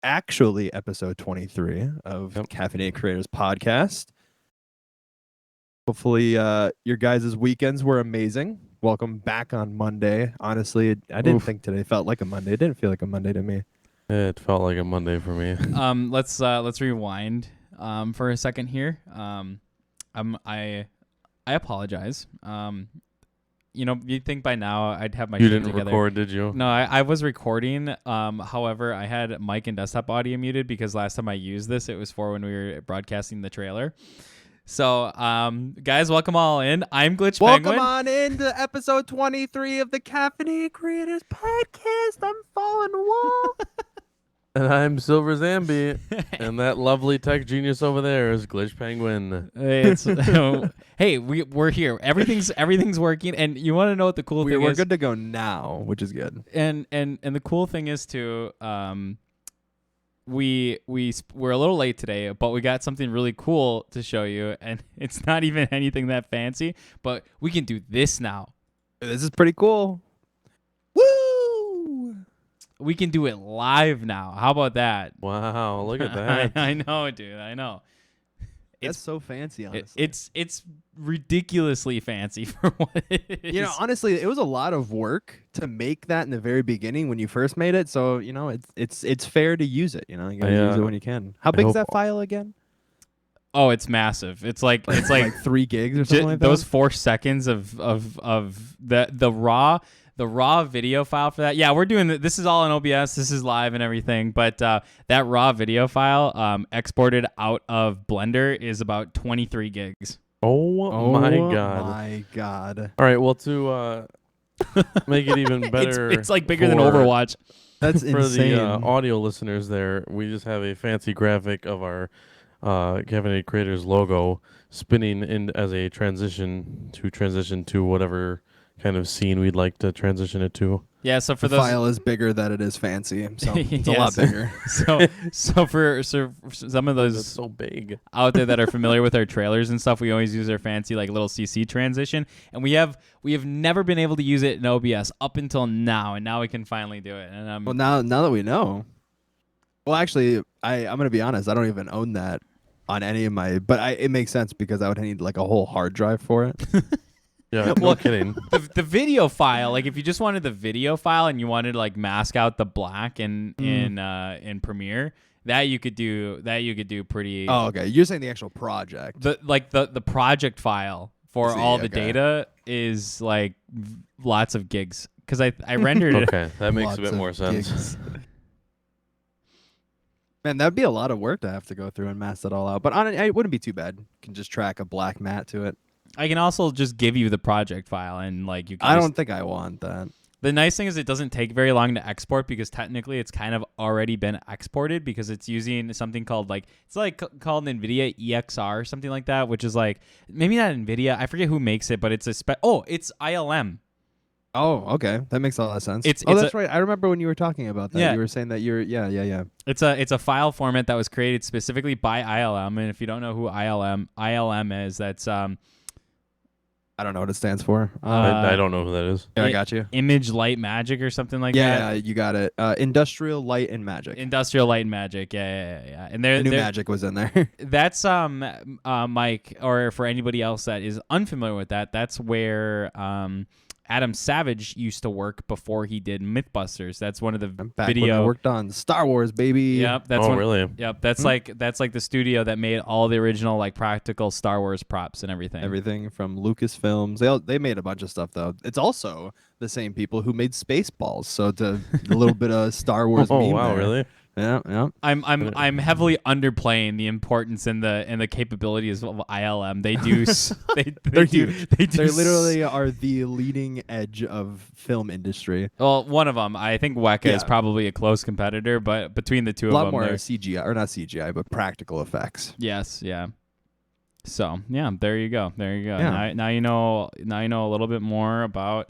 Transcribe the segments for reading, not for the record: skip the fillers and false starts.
actually episode 23 of Caffeinated Creators podcast. Hopefully, your guys' weekends were amazing. Welcome back on Monday. Honestly, I didn't think today felt like a Monday. It didn't feel like a Monday to me. It felt like a Monday for me. Let's rewind for a second here. I apologize. You'd think by now I'd have my You shit didn't together. record, did you? No, I was recording. However, I had mic and desktop audio muted because last time I used this, it was for when we were broadcasting the trailer. So, guys, welcome all in. I'm Glitch Penguin. Welcome on into episode 23 of the Caffeinated Creators podcast. I'm Fallen Wall. And I'm Silver Zambi, and that lovely tech genius over there is Glitch Penguin. Hey, we're here. Everything's working, and you want to know what the cool thing is? We're good to go now, which is good. And the cool thing is too, we're a little late today, but we got something really cool to show you, and it's not even anything that fancy, but we can do this now. This is pretty cool. Woo! We can do it live now. How about that? Wow, look at that. I know, dude. I know. It's so fancy, honestly. It's ridiculously fancy for what it is. You know, honestly, it was a lot of work to make that in the very beginning when you first made it. So, you know, it's fair to use it. You know, you gotta use it when you can. How big is that file again? Oh, it's massive. It's like like 3 gigs or something like that. Those 4 seconds of the raw video file for that. Yeah, we're doing this is all in OBS. This is live and everything. But that raw video file exported out of Blender is about 23 gigs. Oh my god. My god. All right, well, to make it even better, it's like bigger than Overwatch. That's for insane. the audio listeners there, we just have a fancy graphic of our Caffeinated Creators logo spinning in as a transition to whatever kind of scene we'd like to transition it to. Yeah, so for the file is bigger than it is fancy, so it's a lot bigger. So for some of those so big out there that are familiar with our trailers and stuff, we always use our fancy like little CC transition, and we have never been able to use it in OBS up until now, and now we can finally do it. And well, now that we know. Well, actually, I'm gonna be honest. I don't even own that on any of my, but it makes sense because I would need like a whole hard drive for it. Yeah, no kidding. The video file, like if you just wanted the video file and you wanted to like mask out the black in Premiere, that you could do pretty. Oh, okay. You're saying the actual project. The project file for all the data is like lots of gigs because I rendered it. Okay, that makes a bit more sense. Man, that'd be a lot of work to have to go through and mask it all out. But it wouldn't be too bad. You can just track a black mat to it. I can also just give you the project file and like you can I don't think I want that. The nice thing is it doesn't take very long to export because technically it's kind of already been exported because it's using something called called NVIDIA EXR or something like that, which is like maybe not NVIDIA. I forget who makes it, but it's it's ILM. Oh, okay. That makes a lot of sense. That's right. I remember when you were talking about that. Yeah. You were saying that yeah. It's a file format that was created specifically by ILM, and if you don't know who ILM is, that's I don't know what it stands for. I don't know who that is. Yeah, I got you. Image Light Magic or something like that. Yeah, you got it. Industrial Light and Magic. Industrial Light and Magic. Yeah. And the new Magic was in there. That's Mike, or for anybody else that is unfamiliar with that, that's where Adam Savage used to work before he did Mythbusters. That's one of the video I worked on Star Wars, baby. Yep, really? Yep, that's like the studio that made all the original like practical Star Wars props and everything. Everything from Lucasfilms. They made a bunch of stuff though. It's also the same people who made Spaceballs. So it's a little bit of Star Wars meme. Oh wow, there. Really? Yeah. I'm heavily underplaying the importance and the capabilities of ILM. They do. They're huge. They literally are the leading edge of film industry. Well, one of them, I think Weka is probably a close competitor, but between the two of them, a lot more CGI or not CGI, but practical effects. Yes, yeah. So yeah, there you go. Yeah. Now you know a little bit more about.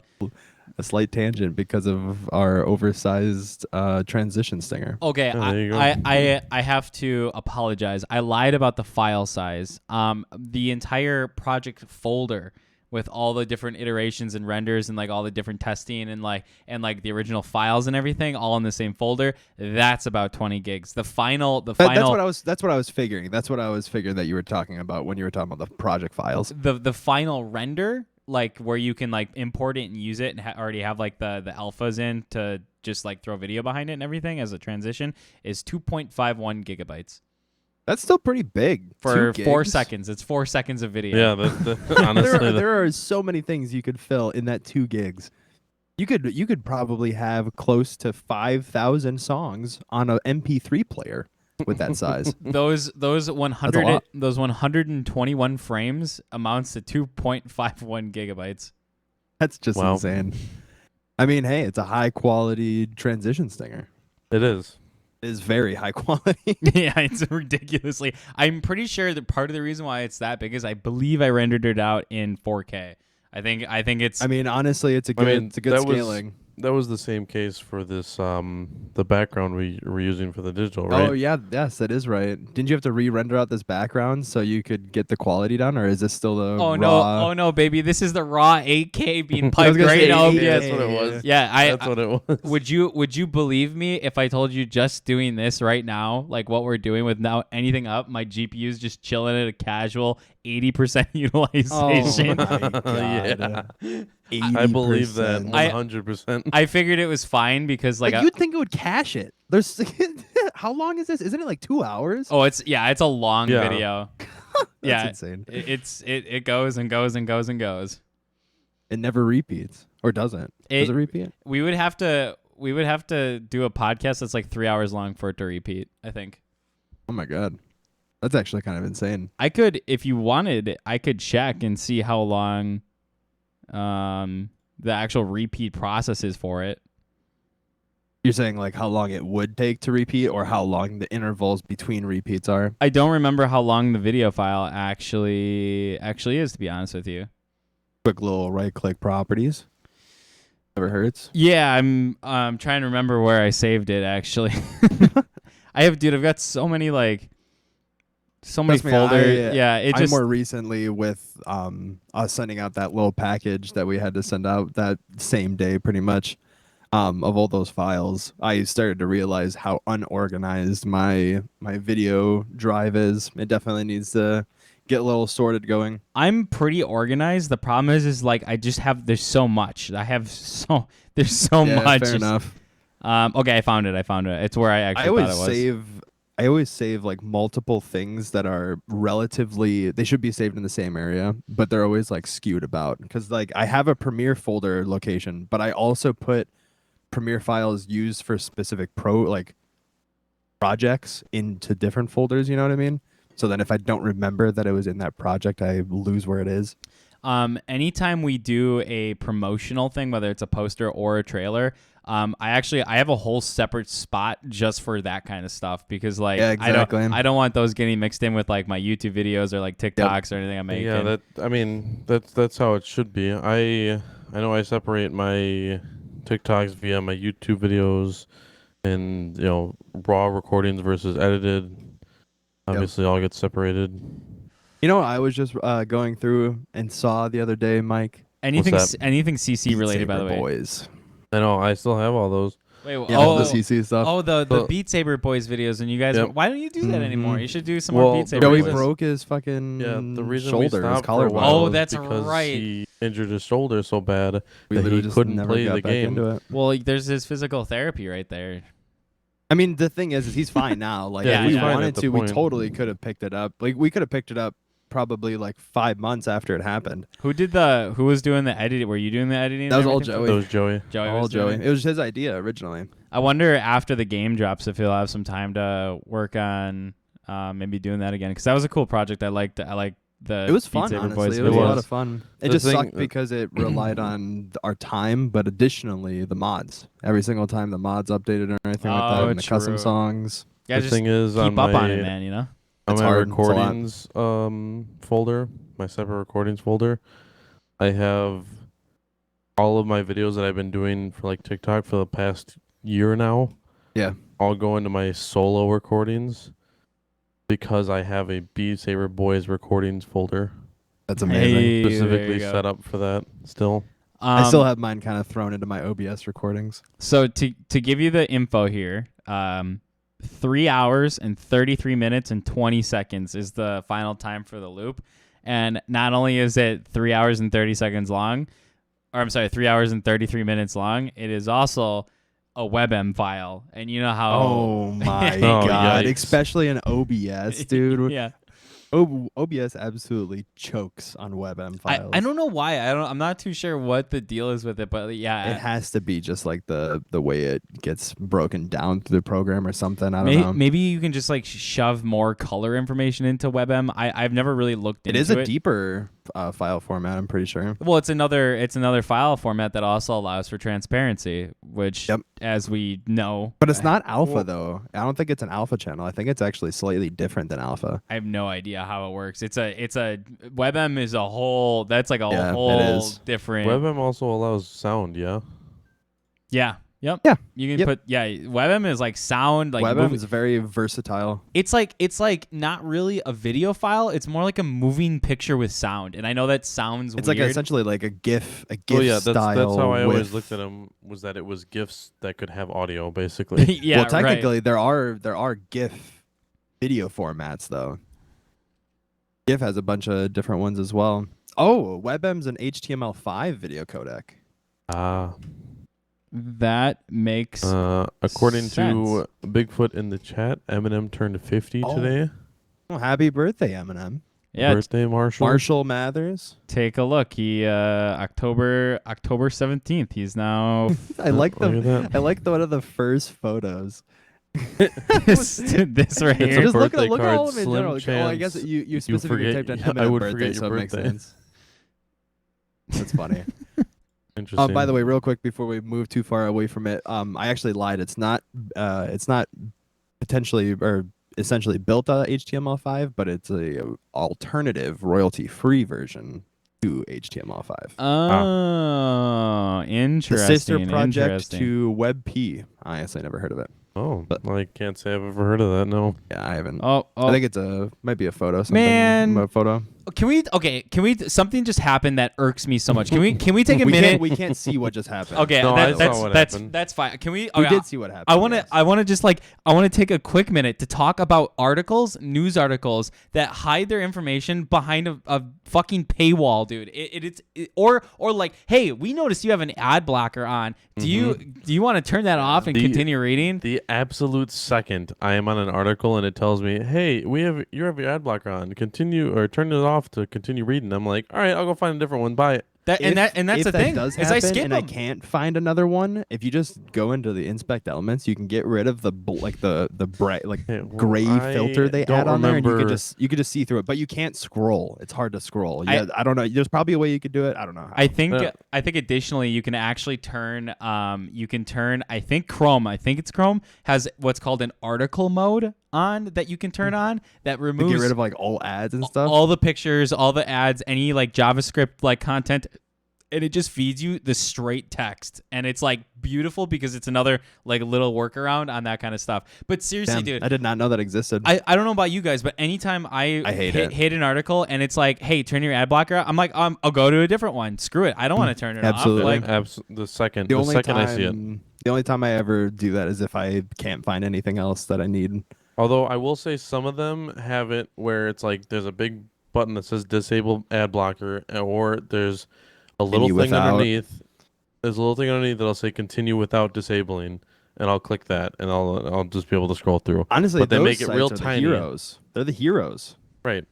A slight tangent because of our oversized transition stinger. Okay, I have to apologize. I lied about the file size. The entire project folder with all the different iterations and renders and like all the different testing and like the original files and everything all in the same folder, that's about 20 gigs. The final That's what I was figuring. That's what I was figuring that you were talking about when you were talking about the project files. the final render, like where you can like import it and use it and already have like the alphas in to just like throw video behind it and everything as a transition, is 2.51 gigabytes. That's still pretty big For 2 4 gigs. seconds. It's 4 seconds of video. Yeah, honestly, there are so many things you could fill in that 2 gigs. You could probably have close to 5,000 songs on an MP3 player with that size. Those That's a 100 lot. those 121 frames amounts to 2.51 gigabytes. That's just Wow. insane. I mean, hey, it's a high quality transition stinger. it is. It is very high quality. Yeah, it's ridiculously. I'm pretty sure that part of the reason why it's that big is I believe I rendered it out in 4K. I think it's. I mean, honestly, it's a good that scaling. That was the same case for this the background we were using for the digital, right? Oh yeah, yes, that is right. Didn't you have to re-render out this background so you could get the quality down, or is this still the raw? Oh no, baby! This is the raw 8K being I was piped gonna right say now. 8K. Yes. That's what it was. Yeah, That's what it was. Would you believe me if I told you just doing this right now, like what we're doing with now anything up, my GPU is just chilling at a casual 80% utilization. Oh my God. Yeah. 80%. I believe that I- 100%. I figured it was fine because like you'd think it would cache it. There's how long is this? Isn't it like 2 hours? it's a long Yeah. video. That's Yeah, insane. it goes and goes and goes and goes. It never repeats, or doesn't? Does it repeat? We would have to do a podcast that's like 3 hours long for it to repeat, I think. Oh my God, that's actually kind of insane. I could, if you wanted, I could check and see how long the actual repeat process is for it. You're saying like how long it would take to repeat, or how long the intervals between repeats are? I don't remember how long the video file actually is, to be honest with you. Quick little right-click properties. Never hurts. Yeah, I'm trying to remember where I saved it actually. I've got so many Trust me, folders. I more recently with us sending out that little package that we had to send out that same day, pretty much, of all those files. I started to realize how unorganized my video drive is. It definitely needs to get a little sorted going. I'm pretty organized. The problem is like there's so much. There's so Yeah, much. fair enough. Okay, I found it. It's where I actually thought it was. I always save like multiple things that are they should be saved in the same area, but they're always like skewed about, because like I have a Premiere folder location, but I also put Premiere files used for specific projects into different folders, you know what I mean? So then if I don't remember that it was in that project, I lose where it is. Anytime we do a promotional thing, whether it's a poster or a trailer, I have a whole separate spot just for that kind of stuff, because like Yeah, exactly. I don't want those getting mixed in with like my YouTube videos or like TikToks or anything I'm making. Yeah, that's how it should be. I know I separate my TikToks via my YouTube videos, and raw recordings versus edited. Obviously, all get separated. You know what I was just going through and saw the other day, Mike? Anything What's that? CC related, by the way. Boys. I know I still have all those. Wait, Yeah, all the CC stuff. Oh, the Well- Beat Saber Boys videos, and you guys. Yep. Why don't you do that Mhm. anymore? You should do some Well, more Beat the Saber Joey Boys. broke his fucking The reason we shoulder, his stopped for a collarbone. while Oh, was that's because right. he injured his shoulder so bad We that literally he just couldn't never play got the back game. into it. Well, there's his physical therapy right there. I mean, the thing is he's fine now. Like, Yeah, if we he's fine wanted at the to, we point. totally could have picked it up. Like, we could have picked it up probably like 5 months after it happened. Who was doing the editing? Were you doing the editing? That and was all everything? Joey. That was Joey. Joey All was doing Joey. it? It was his idea originally. I wonder after the game drops if he'll have some time to work on maybe doing that again, because that was a cool project. I liked the. It was Beat fun, Saber honestly. Boys It was a videos. lot of fun. It The just thing- sucked because it relied on our time, but additionally the mods. Every single time the mods updated or anything like that, Oh, and the custom true. songs. Yeah, the just thing is, keep on up my, on it, man. You know. on It's my hard. It's a lot. recordings folder, my separate recordings folder, I have all of my videos that I've been doing for like TikTok for the past year now. Yeah. All go into my solo recordings because I have a Beat Saber Boys recordings folder. That's amazing. Hey, there Specifically you go. set up for that still. I still have mine kind of thrown into my OBS recordings. So to give you the info here, 3 hours and 33 minutes and 20 seconds is the final time for the loop. And not only is it 3 hours and 30 seconds long, or I'm sorry, 3 hours and 33 minutes long, it is also a WebM file. And you know how... Oh my Oh, god! yikes. Especially in OBS, dude. yeah. OBS absolutely chokes on WebM files. I don't know why. I'm not too sure what the deal is with it, but yeah. It has to be just like the way it gets broken down through the program or something. I don't know. Maybe you can just like shove more color information into WebM. I've never really looked into it. It is a deeper file format, I'm pretty sure. Well, it's another file format that also allows for transparency, which, as we know, But it's not alpha though. I don't think it's an alpha channel. I think it's actually slightly different than alpha. I have no idea how it works. It's a WebM is a whole. That's like a Yeah, it whole is. different. WebM also allows sound, yeah. Yeah. Yep. Yeah. You can put WebM is like sound like WebM is very versatile. It's like not really a video file. It's more like a moving picture with sound. And I know that sounds It's weird. like essentially like a GIF Oh yeah, style. that's how I always with- looked at them, was that it was GIFs that could have audio, basically. yeah. well, technically there are GIF video formats though. GIF has a bunch of different ones as well. Oh, WebM's an HTML5 video codec. That makes According sense. to Bigfoot in the chat, Eminem turned 50 today. Oh, happy birthday, Eminem. yeah. Birthday, Marshall. Marshall Mathers. Take a look. He October 17th. He's now I like Look at that. I like one of the first photos. this right It's a here. Just look birthday at card, all of them in Slim general. Oh, I guess chance you specifically forget- typed in I Eminem would birthday, forget so your it makes birthday. sense. That's funny. Interesting. By the way, real quick before we move too far away from it, I actually lied. It's not potentially or essentially built on HTML5, but it's a alternative royalty-free version to HTML5. Oh, interesting. The sister project interesting. to WebP. I honestly never heard of it. Oh, I can't say I've ever heard of that, no. Yeah, I haven't. Oh, I think it's might be a photo. Something, Man. a photo. can we something just happened that irks me so much. Can we take a minute? We can't see what just happened. Okay, No, I saw what that's happened. that's fine. Can we? We okay, did see what happened. I want to. yes. I want to just I want to take a quick minute to talk about news articles that hide their information behind a fucking paywall, dude. Or like, hey, we noticed you have an ad blocker on. Do you want to turn that off and continue reading? The absolute second I am on an article and it tells me, hey, you have your ad blocker on. Continue or turn it off to continue reading. I'm like, all right, I'll go find a different one. Bye. That's If the that thing. does Is I happen skip and I them. can't find another one. If you just go into the inspect elements, you can get rid of the bright Yeah, well, gray I filter they don't add on there, and you remember- could just see through it. But you can't scroll. It's hard to scroll. Yeah, I don't know. There's probably a way you could do it. I don't know how. I think additionally you can actually turn I think Chrome has what's called an article mode on that you can turn on that to removes get rid of like all ads and stuff. all the pictures, all the ads, any like JavaScript like content, and it just feeds you the straight text, and it's like beautiful because it's another like little workaround on that kind of stuff. But seriously, Damn, dude, I did not know that existed. I don't know about you guys, but anytime I hit an article and it's like, hey, turn your ad blocker out, I'm like, I'll go to a different one. Screw it. I don't want to turn it Absolutely. off. Like, The second the only time I see it. the only time I ever do that is if I can't find anything else that I need. Although I will say some of them have it where it's like there's a big button that says disable ad blocker, or there's a little Continue thing without. underneath. There's a little thing underneath that'll say continue without disabling, and I'll click that, and I'll just be able to scroll through. Honestly, But they those make it real sites are tiny. The heroes. They're the heroes. Right.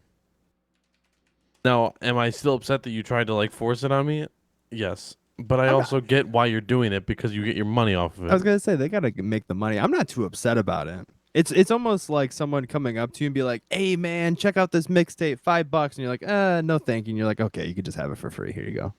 Now, am I still upset that you tried to like force it on me? Yes. But I also get why you're doing it, because you get your money off of it. I was gonna say they gotta make the money. I'm not too upset about it. It's almost like someone coming up to you and be like, "Hey man, check out this mixtape, $5," and you're like, no thank you." And you're like, "Okay, you could just have it for free. Here you go."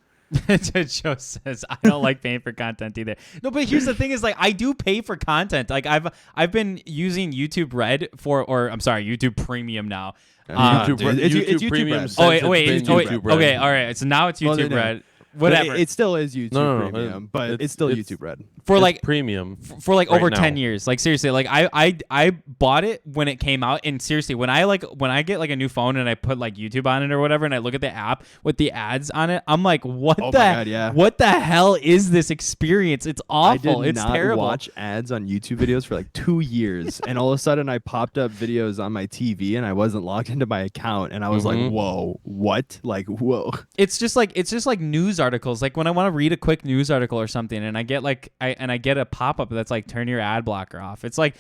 Joe says I don't like paying for content either. No, but here's the thing: is like I do pay for content. Like I've been using YouTube Red YouTube Premium now. YouTube, dude, it's YouTube YouTube Premium. Red. since Oh wait, it's been okay, YouTube Red. all right. So now it's Well, YouTube no. Red. whatever. It still is YouTube No, Premium, but it's still it's- YouTube Red. for It's like premium. for like right over now. 10 years. Like seriously, like I bought it when it came out, and seriously, when I get like a new phone and I put like YouTube on it or whatever, and I look at the app with the ads on it, I'm like, what Oh the my God, yeah. what the hell is this experience? It's awful. I did It's not terrible. watch ads on YouTube videos for like 2 years, and all of a sudden I popped up videos on my TV, and I wasn't logged into my account, and I was like, "Whoa, what? Like, whoa!" It's just like news articles. Like when I want to read a quick news article or something, and I get I get a pop up that's like turn your ad blocker off. It's like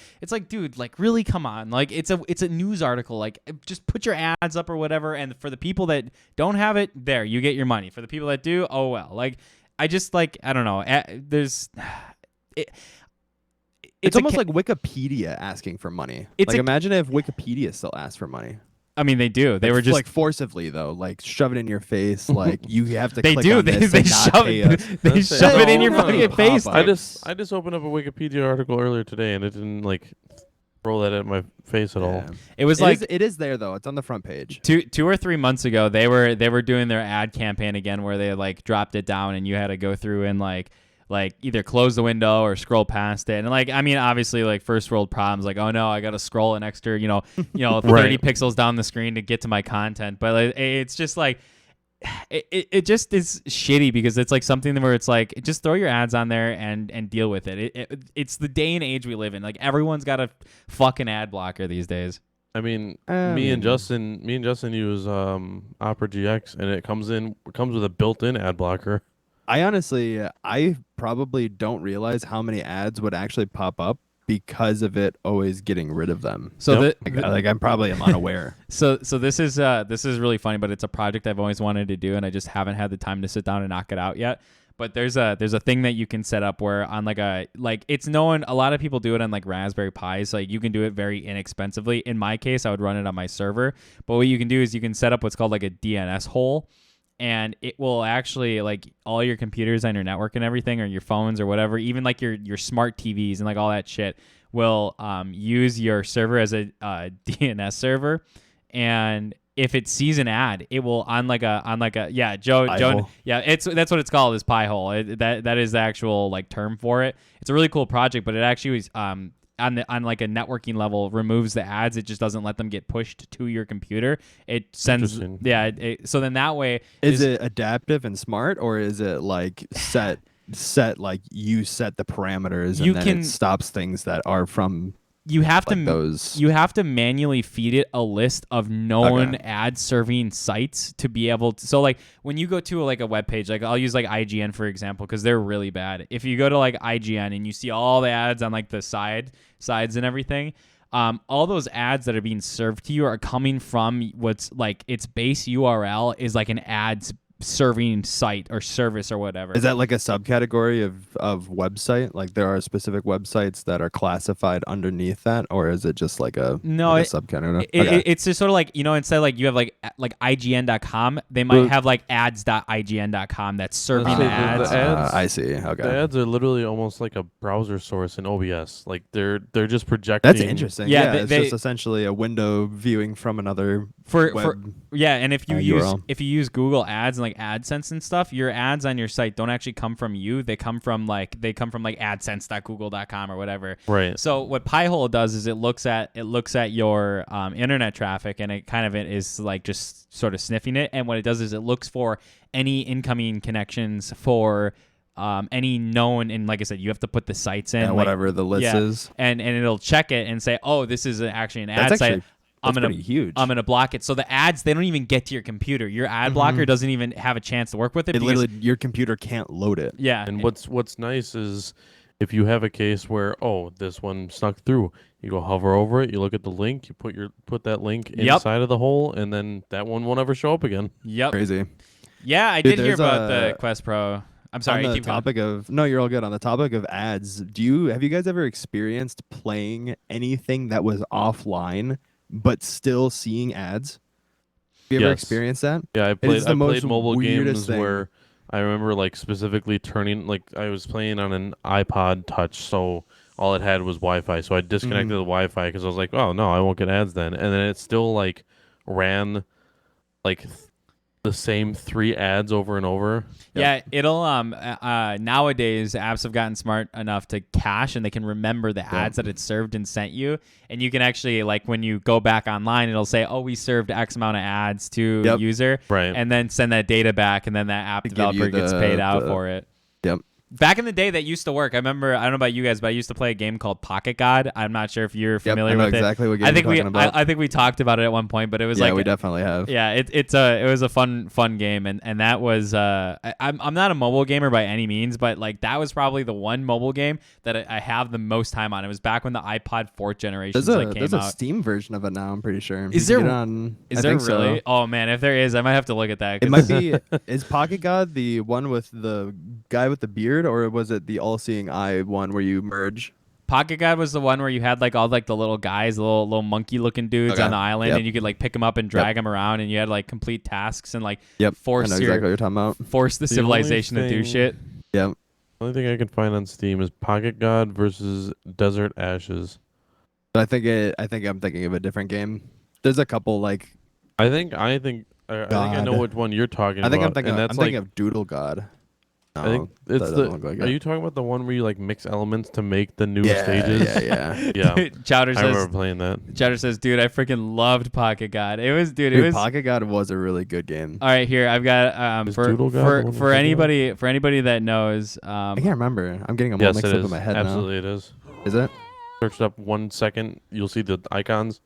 dude, like really come on. Like it's a news article. Like just put your ads up or whatever. And for the people that don't have it, there you get your money. For the people that do, oh well. Like I just like I don't know. There's It's almost like Wikipedia asking for money. It's Like a- imagine if Wikipedia still asked for money. I mean they do. They Like, were just like forcibly though, like shove it in your face. Like you have to. they click do. on this They and not shove pay it. us. They That's it. shove it in your No, fucking pop face. up. I dude. just opened up a Wikipedia article earlier today, and it didn't like throw that at my face at all. Yeah. It was It like is- it is there though. It's on the front page. two or 3 months ago they were doing their ad campaign again where they like dropped it down and you had to go through and like either close the window or scroll past it. And like I mean obviously like first world problems, like oh no, I got to scroll an extra 30 Right. pixels down the screen to get to my content. But like, it's just like it just is shitty because it's like something where it's like just throw your ads on there and deal with it. It's the day and age we live in. Like everyone's got a fucking ad blocker these days. I mean, me and Justin use Opera GX, and it comes with a built-in ad blocker. I probably don't realize how many ads would actually pop up because of it always getting rid of them. So Yep. Like I'm probably am unaware. So this is really funny, but it's a project I've always wanted to do, and I just haven't had the time to sit down and knock it out yet. But there's a thing that you can set up where on it's known a lot of people do it on like Raspberry Pis. So like you can do it very inexpensively. In my case, I would run it on my server. But what you can do is you can set up what's called like a DNS hole. And it will actually like all your computers on your network and everything, or your phones or whatever, even like your smart TVs and like all that shit will use your server as a DNS server. And if it sees an ad, it will on like a Joe hole. that's what it's called, is pie hole. That is the actual like term for it. It's a really cool project, but it actually was on like a networking level removes the ads. It just doesn't let them get pushed to your computer. It sends Interesting. so then that way Is it adaptive and smart, or is it like set like you set the parameters and You then can- it stops things that are from you have like to those? you have to manually feed it a list of known Okay. ad serving sites to be able to. So like when you go to like a web page, like I'll use like IGN for example because they're really bad. If you go to like IGN and you see all the ads on like the sides and everything, all those ads that are being served to you are coming from what's like its base URL is like an ads serving site or service or whatever. Is that like a subcategory of website? Like there are specific websites that are classified underneath that, or is it just like a subcategory? It's just sort of like, instead of like you have like IGN.com, they might have like ads.ign.com that's serving So ads. the ads. I see. Okay, The ads are literally almost like a browser source in OBS. Like they're just projecting. that's interesting. Yeah, It's just essentially a window viewing from another web. And if you URL. use Google Ads and like AdSense and stuff, your ads on your site don't actually come from you. They come from like adsense.google.com or whatever. Right. So what Piehole does is it looks at your internet traffic, and it kind of is like just sort of sniffing it. And what it does is it looks for any incoming connections for any known, and like I said, you have to put the sites in, whatever the list is. and it'll check it and say, oh, this is actually an ad That's site. actually That's pretty huge. I'm gonna block it. So the ads, they don't even get to your computer. Your ad blocker doesn't even have a chance to work with it. It literally, your computer can't load it. Yeah. And what's nice is if you have a case where this one snuck through, you go hover over it, you look at the link, you put that link inside of the hole, and then that one won't ever show up again. Yep. Crazy. Yeah, I Dude, did hear there's about the Quest Pro. I'm sorry. On the Keep going. topic of no, you're all good. On the topic of ads, have you guys ever experienced playing anything that was offline but still seeing ads? Have you ever Yes. experienced that? Yeah, I is played the most mobile weirdest games thing. where I remember like specifically turning, like I was playing on an iPod Touch, so all it had was Wi-Fi. So I disconnected the Wi-Fi because I was like, oh no, I won't get ads then. And then it still like ran like the same 3 ads over and over. Yeah, it'll nowadays apps have gotten smart enough to cache and they can remember the ads that it served and sent you, and you can actually, like, when you go back online, it'll say, oh, we served X amount of ads to user, Right. and then send that data back, and then that app developer gets paid out for it. Yep. Back in the day, that used to work. I remember, I don't know about you guys, but I used to play a game called Pocket God. I'm not sure if you're familiar with exactly it. what game I think you're talking about. I think we talked about it at one point, but it was yeah, like we definitely have. yeah, it was a fun game, and that was I'm not a mobile gamer by any means, but like that was probably the one mobile game that I have the most time on. It was back when the iPod 4th generation came There's a out. Steam version of it now. I'm pretty sure. Is You there- can get it on, Is I there think really? So. Oh man, if there is, I might have to look at that. It might be. Is Pocket God the one with the guy with the beard, or was it the all-seeing eye one where you merge? Pocket God was the one where you had like all like the little guys, the little monkey looking dudes Okay. on the island, Yep. and you could like pick them up and drag them around, and you had like complete tasks and like Yep. force I know exactly what you're talking about. force the The civilization to only do thing- shit. Yep. The only thing I can find on Steam is Pocket God versus Desert Ashes. But I think I'm thinking of a different game. There's a couple like I think I know God. which one you're talking I think about. I'm thinking. and I'm that's thinking like, of Doodle God. I think that it's doesn't look like Are it. you talking about the one where you like mix elements to make the new Yeah, stages? yeah. Yeah. Chowder I says, remember playing that. Chowder says, dude, I freaking loved Pocket God. It was, dude, it Dude, was. Pocket God was a really good game. All right, here I've got Is Doodle God the one we're for talking anybody that knows. I can't remember. I'm getting them all Yes, mixed it up is. in my head Absolutely, it is. now. Is it? Search it up 1 second. You'll see the icons.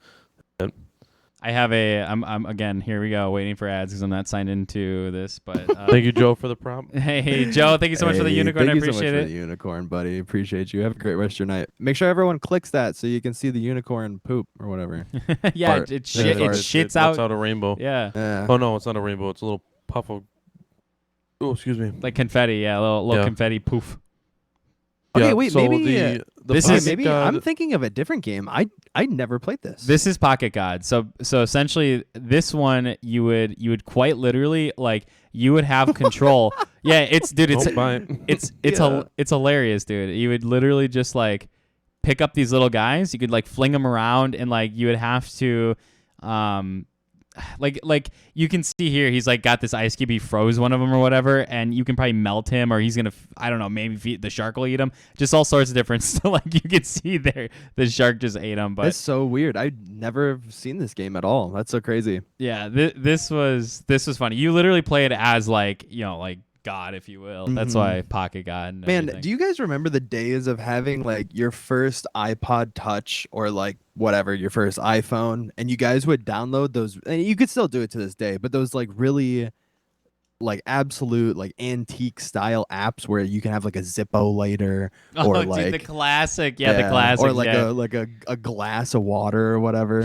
I have I'm again, here we go, waiting for ads because I'm not signed into this. But Thank you, Joe, for the prompt. hey, Joe, thank you so much for the Hey, unicorn. I Thank you so appreciate much it. for the unicorn, buddy. Appreciate you. Have a great rest of your night. Make sure everyone clicks that so you can see the unicorn poop or whatever. Yeah, Fart. it Yeah, shit, it fart. shits lets out. out a rainbow. Yeah, Yeah. Oh no, it's not a rainbow. It's a little puff of. Oh, excuse me. like confetti. Yeah, little Yeah. confetti poof. Okay, Yeah, wait, so maybe, the this Pocket is- maybe God- I'm thinking of a different game. I never played this. This is Pocket God. So essentially, this one you would quite literally like you would have control. Yeah, it's dude. It's Don't buy it. it's Yeah. it's hilarious, dude. You would literally just like pick up these little guys. You could like fling them around, and like you would have to, like you can see here, he's like got this ice cube. He froze one of them or whatever, and you can probably melt him, or he's gonna I don't know, maybe the shark will eat him. Just all sorts of different. So like you can see there, the shark just ate him. But That's so weird. I've never seen this game at all. That's so crazy. yeah, this was funny. You literally play it as like like God, if you will. That's Mhm. why Pocket God. And Man, everything. do you guys remember the days of having like your first iPod Touch or like whatever, your first iPhone, and you guys would download those, and you could still do it to this day, but those like really like absolute like antique style apps where you can have like a Zippo lighter Oh, or dude, like the classic, the classic, or like yeah. a glass of water or whatever.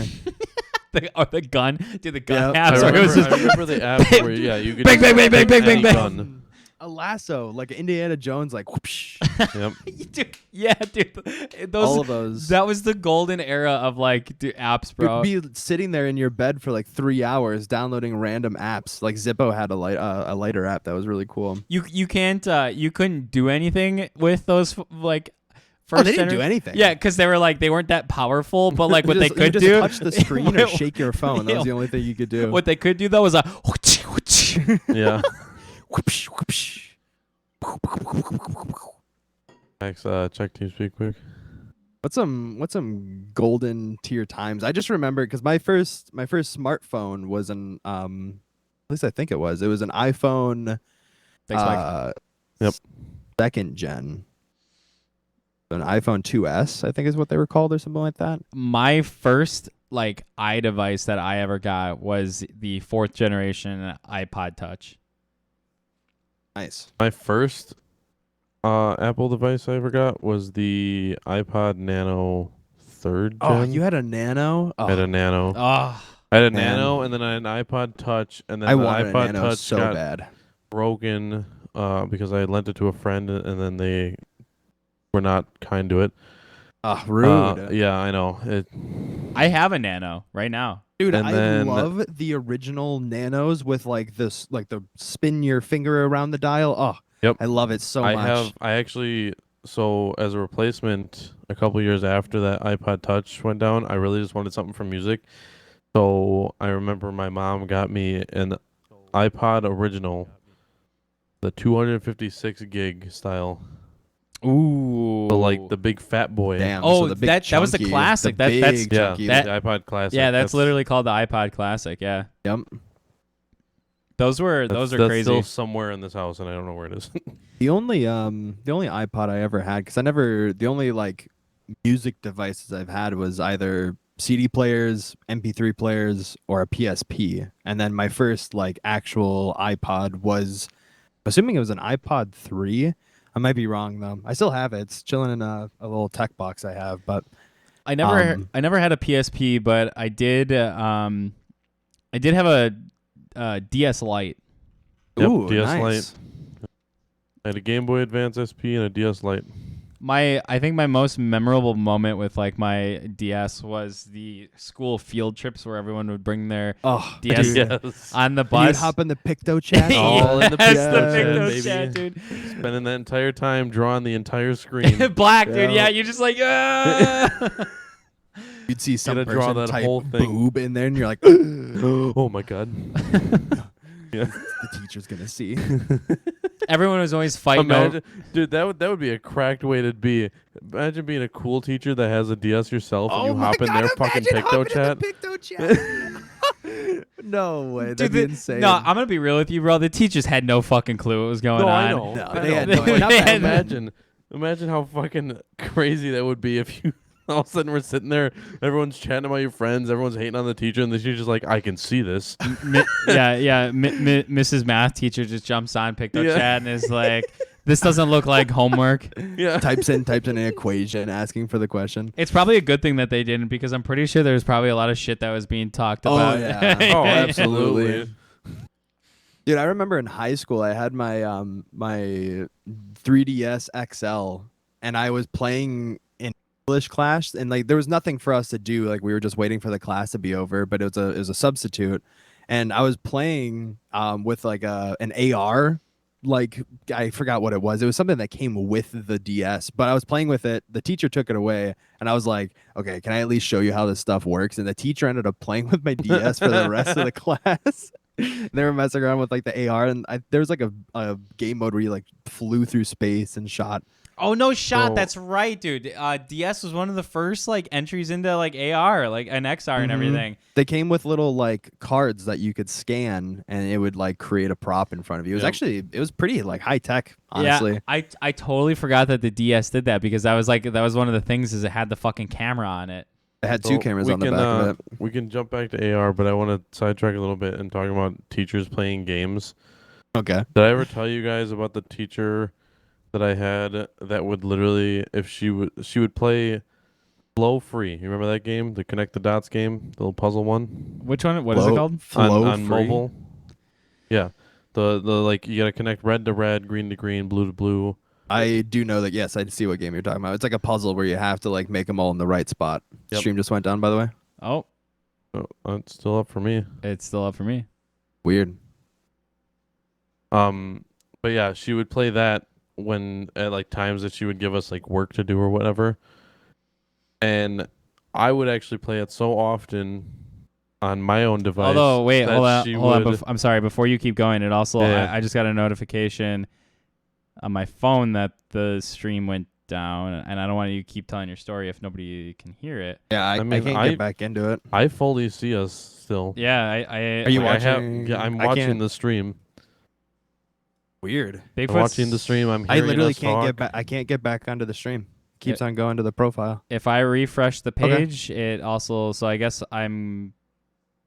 Or the gun, dude, the gun Yeah. apps. I where it was remember, just I remember the app where you could Bang, bang, bang, bang, bang, any bang, bang. gun. A lasso, like Indiana Jones, like whoosh. Yep. dude, yeah, dude, those All of those. that was the golden era of like apps, bro. You'd be sitting there in your bed for like 3 hours downloading random apps. Like Zippo had a lighter app that was really cool. You can't you couldn't do anything with those like. Oh, they didn't do anything. Yeah, because they weren't that powerful. But like what they could you do, just touch the screen or shake your phone. That was the only thing you could do. What they could do though was a Yeah. Whoopsh, whoopsh. Max, check TeamSpeak quick. What's some golden tier times? I just remember because my first smartphone was an at least I think it was an iPhone. Thanks, Mike. Yep. Second gen. An iPhone 2S, I think is what they were called, or something like that. My first like iDevice that I ever got was the 4th generation iPod Touch. Nice. My first Apple device I ever got was the iPod Nano 3rd gen. Oh, you had a Nano? Oh, I had a Nano. Oh, I had a man. Nano, and then I had an iPod Touch, and then I the wanted iPod a Nano Touch so got bad. broken because I lent it to a friend, and then they were not kind to it. Oh, rude. Yeah, I know. I have a Nano right now. Dude, And I then- love the original Nanos with like this, like the spin your finger around the dial. Oh, Yep. I love it so much. I actually, so as a replacement, a couple years after that iPod Touch went down, I really just wanted something for music. So I remember my mom got me an iPod original, the 256 gig style. Ooh. So like the big fat boy. Damn. Oh, so the big that was a chunky, classic. The That's big Yeah, chunky. that- the iPod Classic. yeah, that's literally called the iPod Classic. Yeah, Yep. those are that's crazy. still somewhere in this house, and I don't know where it is. The only iPod I ever had, because the only like music devices I've had was either CD players, MP3 players, or a PSP. And then my first like actual iPod was, assuming it was an iPod 3. I might be wrong though. I still have it. It's chilling in a little tech box I have, but I never had a PSP, but I did have a DS Lite. Yep, ooh, DS nice. Lite. I had a Game Boy Advance SP and a DS Lite. I think my most memorable moment with like my DS was the school field trips where everyone would bring their Oh, DS dude. Yes. on the And bus. you'd hop in the Picto chat. All in the Yes, Picto the chat, Picto baby. chat, dude. Spending that entire time drawing the entire screen. Black, dude. Yeah. Yeah, you're just like, ah. You'd see some Gotta draw person that type whole thing. boob in there, and you're like, Oh my god. Yeah. the teacher's gonna see. Everyone was always fighting. Imagine, dude, that would be a cracked way to be. Imagine being a cool teacher that has a DS yourself and you hop in their fucking Picto chat. Picto chat. No way, that'd be insane. No, I'm gonna be real with you, bro. The teachers had no fucking clue what was going No, on. I know. No, I they know. had no But idea. imagine how fucking crazy that would be if you all of a sudden we're sitting there, everyone's chatting about your friends, everyone's hating on the teacher, and the teacher's like, I can see this. Mrs. Math teacher just jumps on Picto Yeah. chat and is like, "This doesn't look like homework." Yeah. types in an equation asking for the question. It's probably a good thing that they didn't, because I'm pretty sure there's probably a lot of shit that was being talked about. yeah. Oh, absolutely. Dude, I remember in high school I had my my 3DS XL, and I was playing in English class, and like there was nothing for us to do. Like we were just waiting for the class to be over, but it was a substitute, and I was playing with like an AR. Like I forgot what it was. It was something that came with the DS, but I was playing with it. The teacher took it away, and I was like, "Okay, can I at least show you how this stuff works?" And the teacher ended up playing with my DS for the rest of the class. They were messing around with like the AR, and there was like a game mode where you like flew through space and shot. Oh no, shot! So- That's right, dude. DS was one of the first like entries into like AR, like an XR and Mhm. everything. They came with little like cards that you could scan, and it would like create a prop in front of you. It was pretty like high tech, honestly. Yeah, I totally forgot that the DS did that, because that was one of the things, is it had the fucking camera on it. It had So two cameras we on the can, back of it. We can jump back to AR, but I want to sidetrack a little bit and talk about teachers playing games. Okay. Did I ever tell you guys about the teacher that I had that would literally, if she would play Flow Free. You remember that game, the Connect the Dots game, the little puzzle one? Which one? What is it called? Flow on free? mobile. Yeah, the like you gotta connect red to red, green to green, blue to blue. I do know that. Yes, I see what game you're talking about. It's like a puzzle where you have to like make them all in the right spot. Yep. Stream just went down, by the way. Oh, Oh, it's still up for me. it's still up for me. Weird. But yeah, she would play that when at like times that she would give us like work to do or whatever. And I would actually play it so often on my own device. Although, wait, that hold on. she Hold on. would- I'm sorry. Before you keep going, it also Yeah. I just got a notification on my phone that the stream went down, and I don't want you to keep telling your story if nobody can hear it. Yeah, I mean, can't get back into it. I fully see us still. Yeah, Are you Like, watching? I'm I watching can't- the stream. Weird. I'm Bigfoot's watching the stream. I'm I hearing literally us can't talk. get back. I can't get back onto the stream. Keeps on going to the profile. If I refresh the Okay. page, it also. So I guess I'm.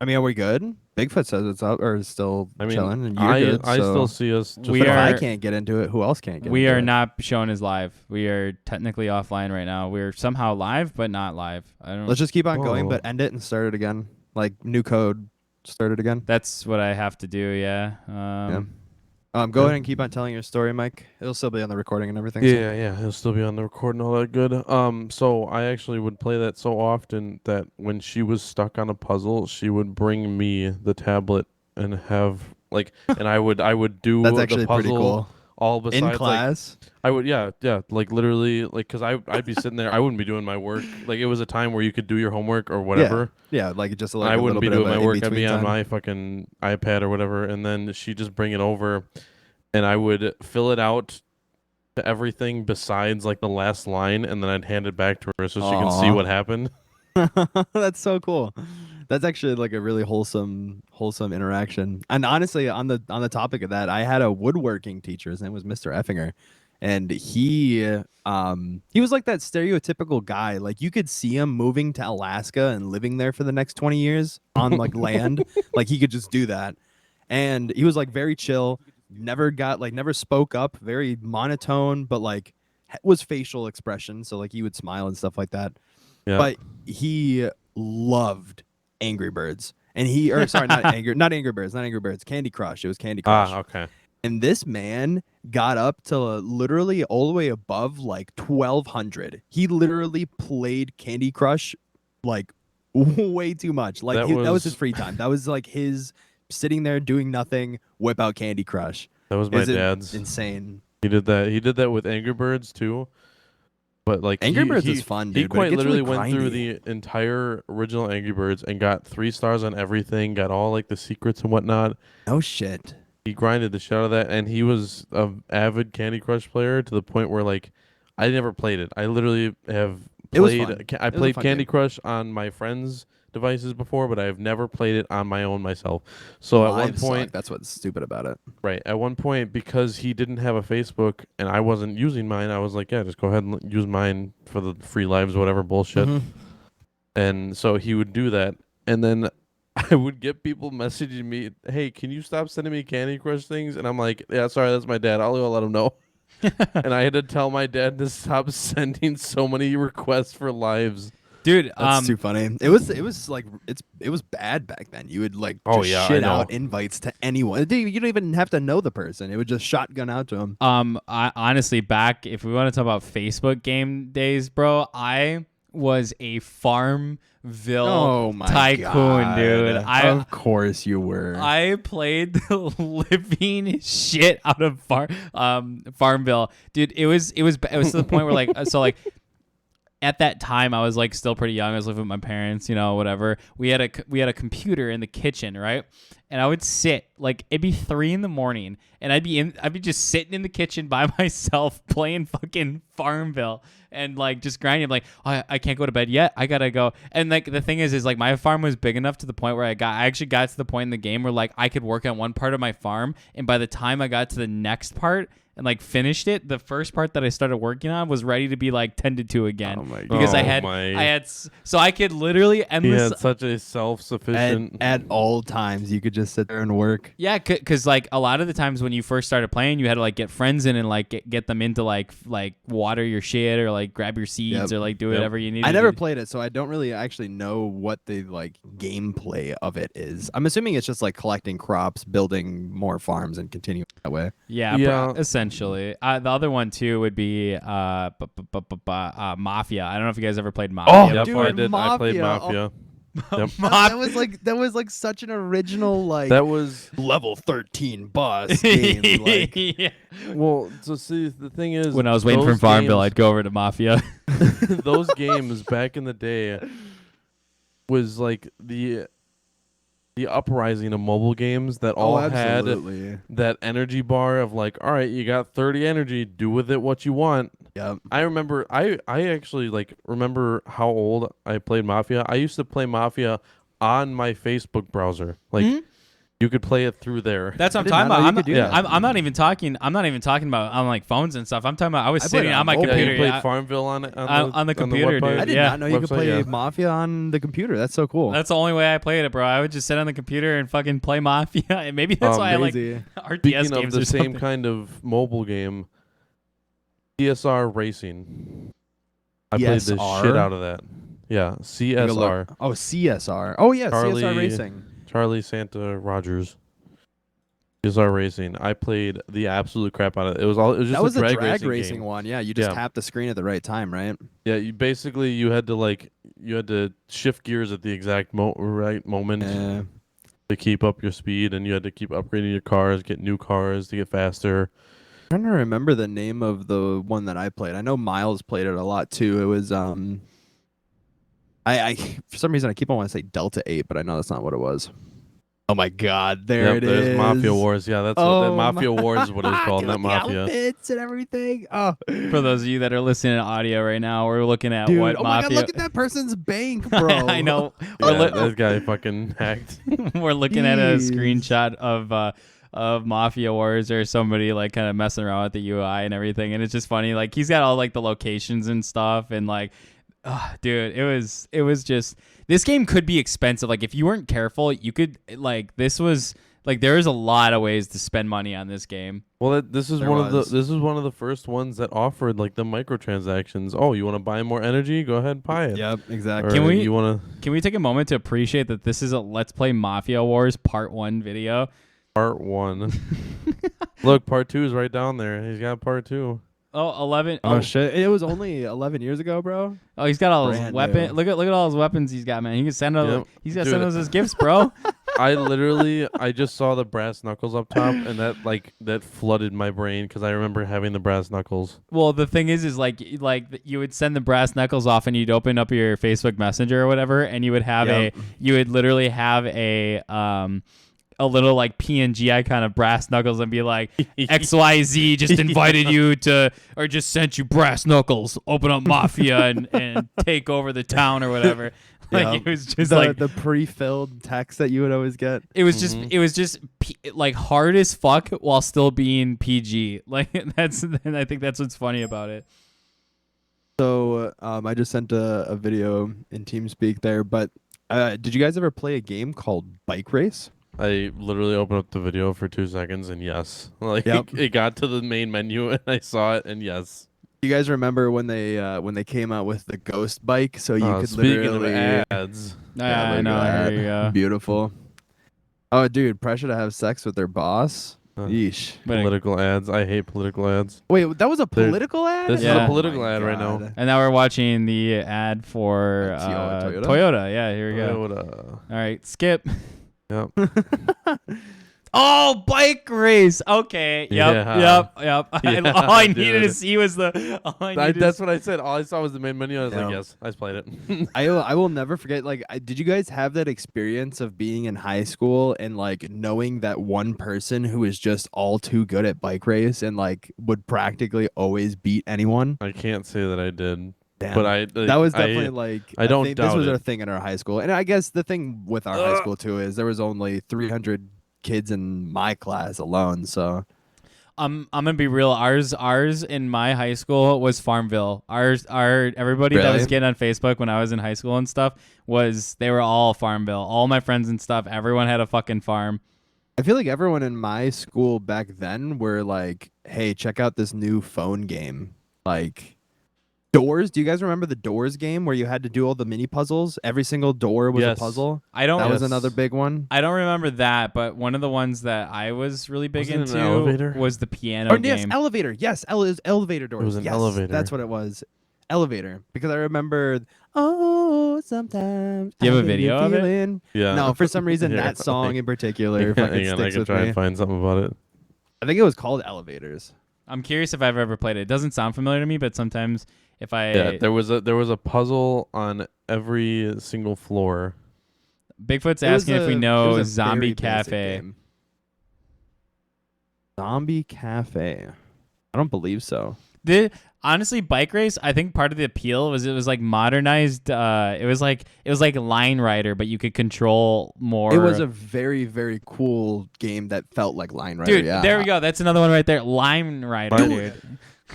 I mean, are we good? Bigfoot says it's up or is still I mean, chilling, and you're good. I so. still see us. Just We But if I are- can't get into it, who else can't get? We into are it? not showing as live. We are technically offline right now. We're somehow live, but not live. I don't. Let's just keep on going, Oh. but end it and start it again. Like new code, start it again. That's what I have to do. Yeah. Go Yeah. ahead and keep on telling your story, Mike. It'll still be on the recording and everything. so- Yeah, it'll still be on the record and all that good. So I actually would play that so often that when she was stuck on a puzzle, she would bring me the tablet and have like, and I would do That's the actually puzzle pretty cool. all besides In like class. I would yeah like literally like because I'd be sitting there, I wouldn't be doing my work. Like it was a time where you could do your homework or whatever. Yeah, like just like I a wouldn't little be bit of doing a my in work. I'd between be on time. my fucking iPad or whatever, and then she'd just bring it over, and I would fill it out to everything besides like the last line, and then I'd hand it back to her so she can see Aw. what happened. That's so cool. That's actually like a really wholesome interaction. And honestly, on the topic of that, I had a woodworking teacher. His name was Mr. Effinger, and he was like that stereotypical guy. Like you could see him moving to Alaska and living there for the next 20 years on like land. Like he could just do that. And he was like very chill, never spoke up, very monotone, but like was facial expression, so like he would smile and stuff like that. Yeah, But he loved Angry Birds. And not Angry Birds, Candy Crush. It was Candy Crush. okay. And this man got up to literally all the way above like 1200. He literally played Candy Crush like way too much. Like That that was his was- free time. That was like his sitting there doing nothing, whip out Candy Crush. That was my Is it dad's. insane? He did that. He did that with Angry Birds too. But like Angry Birds he, is fun, He dude, but it quite gets literally really went through grindy. the entire original Angry Birds and got 3 stars on everything. Got all like the secrets and whatnot. No shit. He grinded the shit out of that, and he was an avid Candy Crush player to the point where like I never played it. I literally have It was played. fun. I It was a played fun Candy game. Crush on my friends' devices before, but I have never played it on my own myself. So at one Lives point, suck. That's what's stupid about it. right at one point, because he didn't have a Facebook and I wasn't using mine, I was like, yeah, just go ahead and use mine for the free lives, whatever bullshit. Mhm. And so he would do that, and then I would get people messaging me, "Hey, can you stop sending me Candy Crush things?" And I'm like, "Yeah, sorry, that's my dad. I'll let him know." And I had to tell my dad to stop sending so many requests for lives. Dude, That's too funny. It was like it was bad back then. You would like Oh, just yeah, I shit know. out invites to anyone. You don't even have to know the person. It would just shotgun out to them. I honestly, back if we want to talk about Facebook game days, bro, I was a Farmville Oh my tycoon, God. dude. Of course you were. I played the living shit out of Farmville, dude. It was to the point where like so like. At that time, I was like still pretty young. I was living with my parents, you know, whatever. We had a computer in the kitchen, right? And I would sit like it'd be 3 a.m. and I'd be just sitting in the kitchen by myself playing fucking Farmville and like just grinding. I'm like, oh, I can't go to bed yet. I gotta go. And like the thing is like my farm was big enough to the point where I actually got to the point in the game where like I could work on one part of my farm, and by the time I got to the next part and like finished it, the first part that I started working on was ready to be like tended to again. Oh my because God. I had so I could literally He endless. had such a self-sufficient. at all times, you could just sit there and work. Yeah, because like a lot of the times when you first started playing, you had to like get friends in and like get them into like water your shit or like grab your seeds Yep. or like do Yep. whatever you need. I to never do. played it, so I don't really actually know what the like gameplay of it is. I'm assuming it's just like collecting crops, building more farms, and continuing that way. Yeah, Yeah. essentially. The other one too would be Mafia. I don't know if you guys ever played Oh, Mafia Yep, before. I did. I played Mafia. Mafia. Yep. That was like such an original like That was level 13 boss game. Like Yeah. well. So see, the thing is, When I was waiting for those Farmville, games- I'd go over to Mafia. those games back in the day was like the uprising of mobile games that all had absolutely. that energy bar of like, all right, you got 30 energy, do with it what you want. Yep. I remember I actually like remember how old I played Mafia. I used to play Mafia on my Facebook browser. Like you could play it through there. That's what I'm did talking not know about. you I'm, could do that. I'm not even talking. I'm not even talking about on like phones and stuff. I'm talking about I was I played sitting it on on my mobile. yeah, computer. you played yeah. Farmville on it On the computer, website? dude. I did Yeah. not know you could Website, play yeah. Mafia on the computer. That's so cool. That's the only way I played it, bro. I would just sit on the computer and fucking play Mafia. And maybe that's why I like Crazy. RTS Speaking of games the or same something. kind of mobile game, CSR Racing. I played the CSR? shit out of that. Yeah, Take a look. CSR. Oh, CSR. Oh yeah, Charlie- CSR Racing. Charlie Santa Rogers. CSR Racing. I played the absolute crap out of it. It was just That was a a drag, racing racing game. one. Yeah, you just Yeah. tap the screen at the right time, right? Yeah, you had to shift gears at the exact right moment to keep up your speed, and you had to keep upgrading your cars, get new cars to get faster. trying to remember the name of the one that I played. I know Miles played it a lot too. It was I for some reason I keep on wanting to say Delta 8, but I know that's not what it was. Oh my God, there Yep, it there's is. Mafia Wars. Yeah, that's what that Oh Mafia my Wars is what it's called, God, not with the Mafia. outfits and everything. Oh, For those of you that are listening to audio right now, we're looking at dude. what Oh my God, Mafia. look at that person's bank, bro. I know. Yeah, that guy fucking hacked. We're looking at a Jeez. screenshot of Mafia Wars or somebody like kind of messing around with the UI and everything, and it's just funny. Like he's got all like the locations and stuff, and like, dude, it was just this game could be expensive. Like if you weren't careful, you could like this was like there's a lot of ways to spend money on this game. Well, this is There one was. of the first ones that offered like the microtransactions. Oh, you want to buy more energy? Go ahead, buy it. Yep, exactly. Or Can we- You want to Can we take a moment to appreciate that this is a Let's Play Mafia Wars Part 1 video? part 1? Look, part 2 is right down there. He's got part 2. Oh, 11. Oh shit! It was only 11 years ago, bro. Oh, he's got all his Brand weapon. new. Look at all his weapons he's got, man. He can send those. Yep. He's got Dude. send those as gifts, bro. I just saw the brass knuckles up top, and that flooded my brain because I remember having the brass knuckles. Well, the thing is like you would send the brass knuckles off, and you'd open up your Facebook Messenger or whatever, and you would have Yep. you would literally have a little like PNG icon of brass knuckles and be like XYZ just invited you to or just sent you brass knuckles, open up Mafia and take over the town or whatever. Like Yep. it was just the, like the pre-filled text that you would always get. it was just like hard as fuck while still being PG. Like that's and I think that's what's funny about it. So I just sent a video in TeamSpeak there, but did you guys ever play a game called Bike Race? I literally opened up the video for 2 seconds, and yes, like Yep. it got to the main menu, and I saw it, and yes. You guys remember when they came out with the Ghost bike? So you could Speaking literally of ads, Yeah, I look know. at that. Here you go. Beautiful. Oh, dude, pressure to have sex with their boss. Yeesh. But political ads. I hate political ads. Wait, that was a There- political ad? this is a Oh political my ad right now. God. And now we're watching the ad for Toyota? Toyota. Yeah, here we go. Toyota. All right, skip. Yep. Oh, bike race. Okay. Yep. Yeah. Yep. Yeah, all I needed to dude. see was the. All I needed That's what I said. All I saw was the main menu. I was Yeah. like, yes, I just played it. I will never forget. Like, did you guys have that experience of being in high school and like knowing that one person who is just all too good at bike race and like would practically always beat anyone? I can't say that I did, Damn. but I. That was definitely like I don't this doubt was it. our thing in our high school, and I guess the thing with our high school too is there was only 300 kids in my class alone. So I'm gonna be real. Ours in my high school was Farmville. Everybody that was Really? getting on Facebook when I was in high school and stuff they were all Farmville. All my friends and stuff. Everyone had a fucking farm. I feel like everyone in my school back then were like, "Hey, check out this new phone game." Like Doors. Do you guys remember the Doors game where you had to do all the mini puzzles? Every single door was Yes. a puzzle. I don't. That was Yes. another big one. I don't remember that, but one of the ones that I was really big Wasn't it an into elevator? was the piano Oh, game. yes, elevator. Yes, elevator doors. was an Yes, elevator. That's what it was. Elevator. Because I remember, oh, sometimes. Do you have I a get video of it? feeling. Yeah. No, for some reason, Here, that song in particular Yeah, fucking hang on, I sticks can with try me. and find something about it. I think it was called Elevators. I'm curious if I've ever played it. It doesn't sound familiar to me, but sometimes if I Yeah, there was a puzzle on every single floor. Bigfoot's It was asking if we a- it know was a Zombie very basic Cafe. game. Zombie Cafe. I don't believe so. Honestly, Bike Race, I think part of the appeal was it was like modernized. It was like Line Rider, but you could control more. It was a very, very cool game that felt like Line Rider. dude. Yeah. There we go. That's another one right there. Line Rider, Line- dude.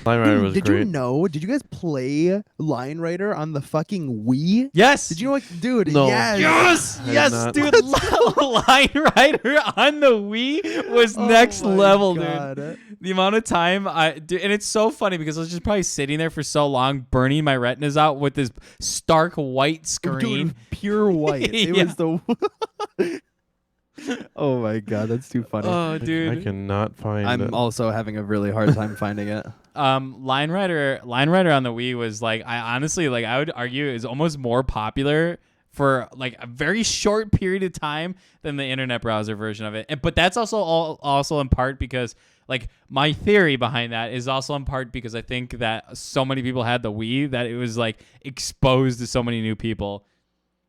Line Rider was Did great. you know? Did you guys play Line Rider on the fucking Wii? Yes. Did you know what, dude? No. Yes. Yes, I did yes, not. dude. Line Rider on the Wii was Oh next my level, God. dude. The amount of time and it's so funny because I was just probably sitting there for so long, burning my retinas out with this stark white screen. Dude, pure white. It Yeah. was the. Oh my God, that's too funny. Oh, dude. I cannot find I'm it. also having a really hard time finding it. Line Rider on the Wii was like I honestly like I would argue is almost more popular for like a very short period of time than the internet browser version of it. But that's also in part because like my theory behind that is also in part because I think that so many people had the Wii that it was like exposed to so many new people.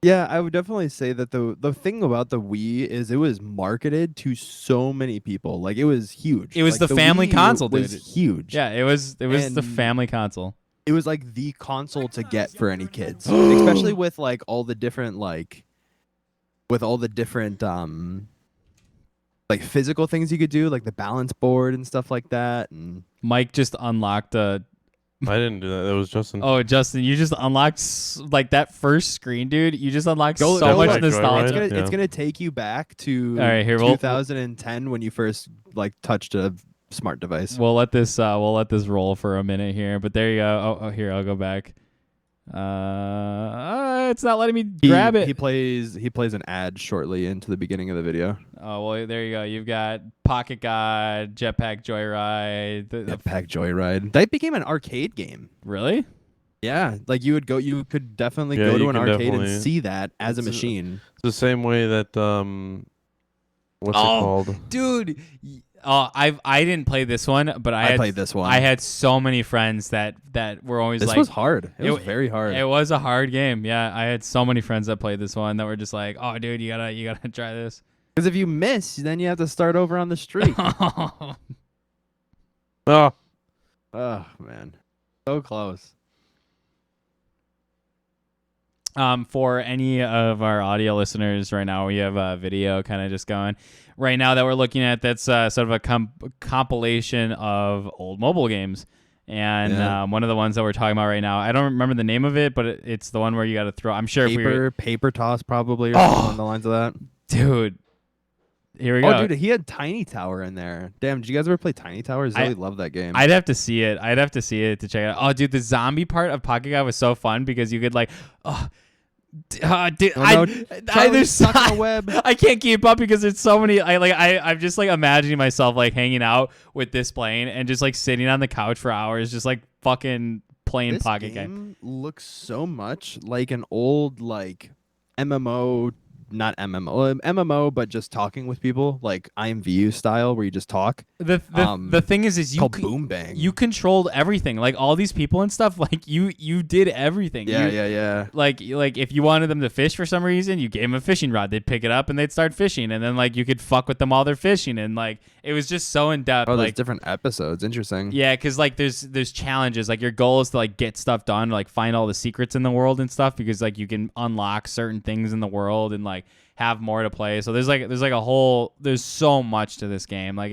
Yeah, I would definitely say that the thing about the Wii is it was marketed to so many people. Like it was huge. It was like, the family Wii console, was dude. huge. Yeah, it was the And family console. it was like the console to get for any kids, especially with like all the different like physical things you could do, like the balance board and stuff like that. And Mike just unlocked a. I didn't do that. That was Justin. Oh, Justin, you just unlocked like that first screen, dude. You just unlocked Go- so go much back, nostalgia. Joyride. it's Yeah. gonna take you back to All right, here, we'll- 2010 when you first like touched a smart device. We'll let this roll for a minute here. But there you go. Oh, here, I'll go back. It's not letting me grab it. He plays an ad shortly into the beginning of the video. Oh well, there you go. You've got Pocket God, Jetpack Joyride. Jetpack Joyride. That became an arcade game. Really? Yeah, like you could definitely Yeah, go to you an can arcade definitely- and see that as a It's- machine. It's the same way that what's it called? Dude. Oh, I didn't play this one, but I played this one. I had so many friends that were always This like, was hard. It was It- very hard. it was a hard game. Yeah, I had so many friends that played this one that were just like, oh, dude, you gotta try this. Because if you miss, then you have to start over on the street. Oh, Oh man, so close. For any of our audio listeners right now, we have a video kind of just going right now that we're looking at. That's sort of a compilation of old mobile games. And Yeah. one of the ones that we're talking about right now, I don't remember the name of it, but it's the one where you got to throw. I'm sure if we Paper toss probably or Oh! something along the lines of that. dude, here we go. Oh, dude, he had Tiny Tower in there. Damn, did you guys ever play Tiny Tower? Zoe loved that game. I'd have to see it. I'd have to see it to check it out. Oh, dude, the zombie part of Pocket Guy was so fun because you could like, dude, no, Charlie's there's stuck on a web. I can't keep up because it's so many. I'm just like imagining myself like hanging out with this plane and just like sitting on the couch for hours, just like fucking playing This Pocket Guy. game looks so much like an old like MMO, not MMO, but just talking with people, like IMVU style, where you just talk. The thing is you Called Boom Bang. you controlled everything, like all these people and stuff. Like you did everything. Yeah. Like if you wanted them to fish for some reason, you gave them a fishing rod. They'd pick it up and they'd start fishing, and then like you could fuck with them while they're fishing, and like it was just so in depth. Oh, there's like different episodes. Interesting. yeah, because like there's challenges. Like your goal is to like get stuff done, like find all the secrets in the world and stuff, because like you can unlock certain things in the world and like have more to play. So there's so much to this game. Like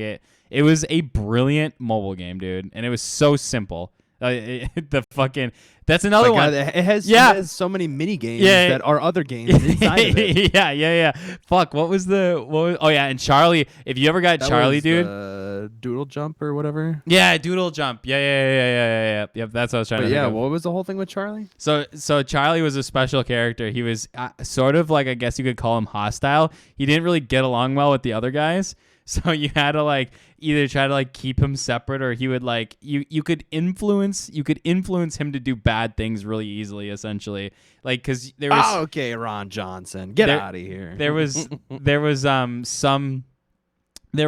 it was a brilliant mobile game, dude, and it was so simple. That's another one. It has so many mini games that are other games inside of it. yeah. Fuck. Oh yeah, and Charlie. If you ever got That Charlie, was, dude. Doodle Jump or whatever. Yeah, Doodle Jump. Yeah. Yep, that's what I was trying But to think yeah, of. what was the whole thing with Charlie? So Charlie was a special character. He was sort of like, I guess you could call him hostile. He didn't really get along well with the other guys. So you had to like either try to like keep him separate, or he would like you could influence him to do bad things really easily, essentially. Like because there was okay, Ron Johnson, get out of here. there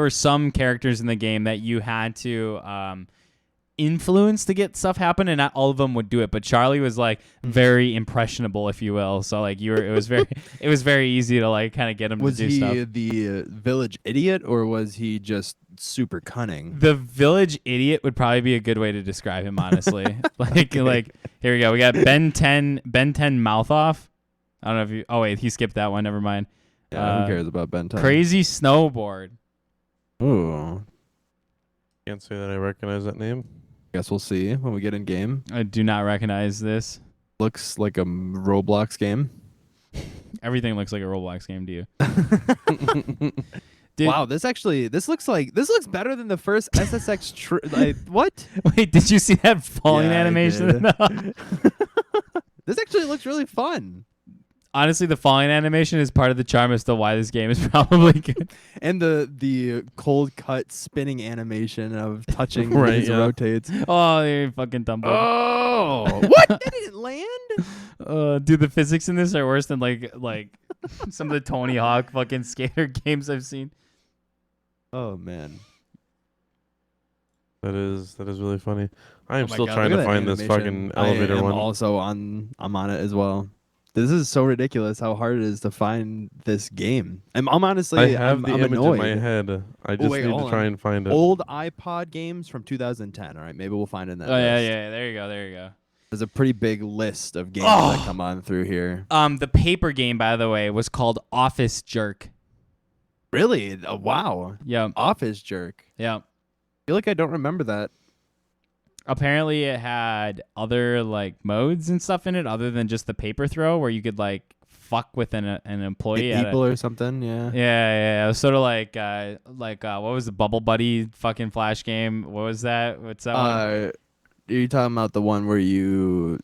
were some characters in the game that you had to influence to get stuff happen, and not all of them would do it. But Charlie was like very impressionable, if you will. So like it was very easy to like kind of get him Was to do he stuff. the village idiot, or was he just super cunning? The village idiot would probably be a good way to describe him, honestly. like here we go. We got Ben 10 mouth off. I don't know if you. Oh wait, he skipped that one. Never mind. Yeah, who cares about Ben 10? Crazy snowboard. Ooh, Can't say that I recognize that name. guess we'll see when we get in game. I do not recognize this. Looks like a Roblox game. Everything looks like a Roblox game to you. Dude, Wow, this looks better than the first SSX. Like, what? wait, did you see that falling Yeah, I animation? did. This actually looks really fun. Honestly, the falling animation is part of the charm as to why this game is probably good. And the cold cut spinning animation of touching Right, as it yeah. rotates. Oh, you fucking tumble. Oh, what? That didn't land? Dude, the physics in this are worse than like some of the Tony Hawk fucking skater games I've seen. Oh man. That is really funny. I am Oh my still God, trying Look to at that find this animation. fucking I elevator am one. also I'm on it as well. This is so ridiculous how hard it is to find this game. I'm I honestly have the I'm image in my annoyed. head. I Oh, just wait, need to hold try on. and find it. Old iPod games from 2010. All right, maybe we'll find it in that Oh yeah, list. yeah. There you go. There you go. There's a pretty big list of games that Oh. come on through here. The paper game, by the way, was called Office Jerk. Really? Wow. Yep. Office Jerk. Yep. I feel like I don't remember that. Apparently, it had other like modes and stuff in it, other than just the paper throw, where you could like fuck with an employee. Hit At people or something. Yeah. yeah. It was sort of like what was the Bubble Buddy fucking flash game? What was that? What's that one? Are you talking about the one where you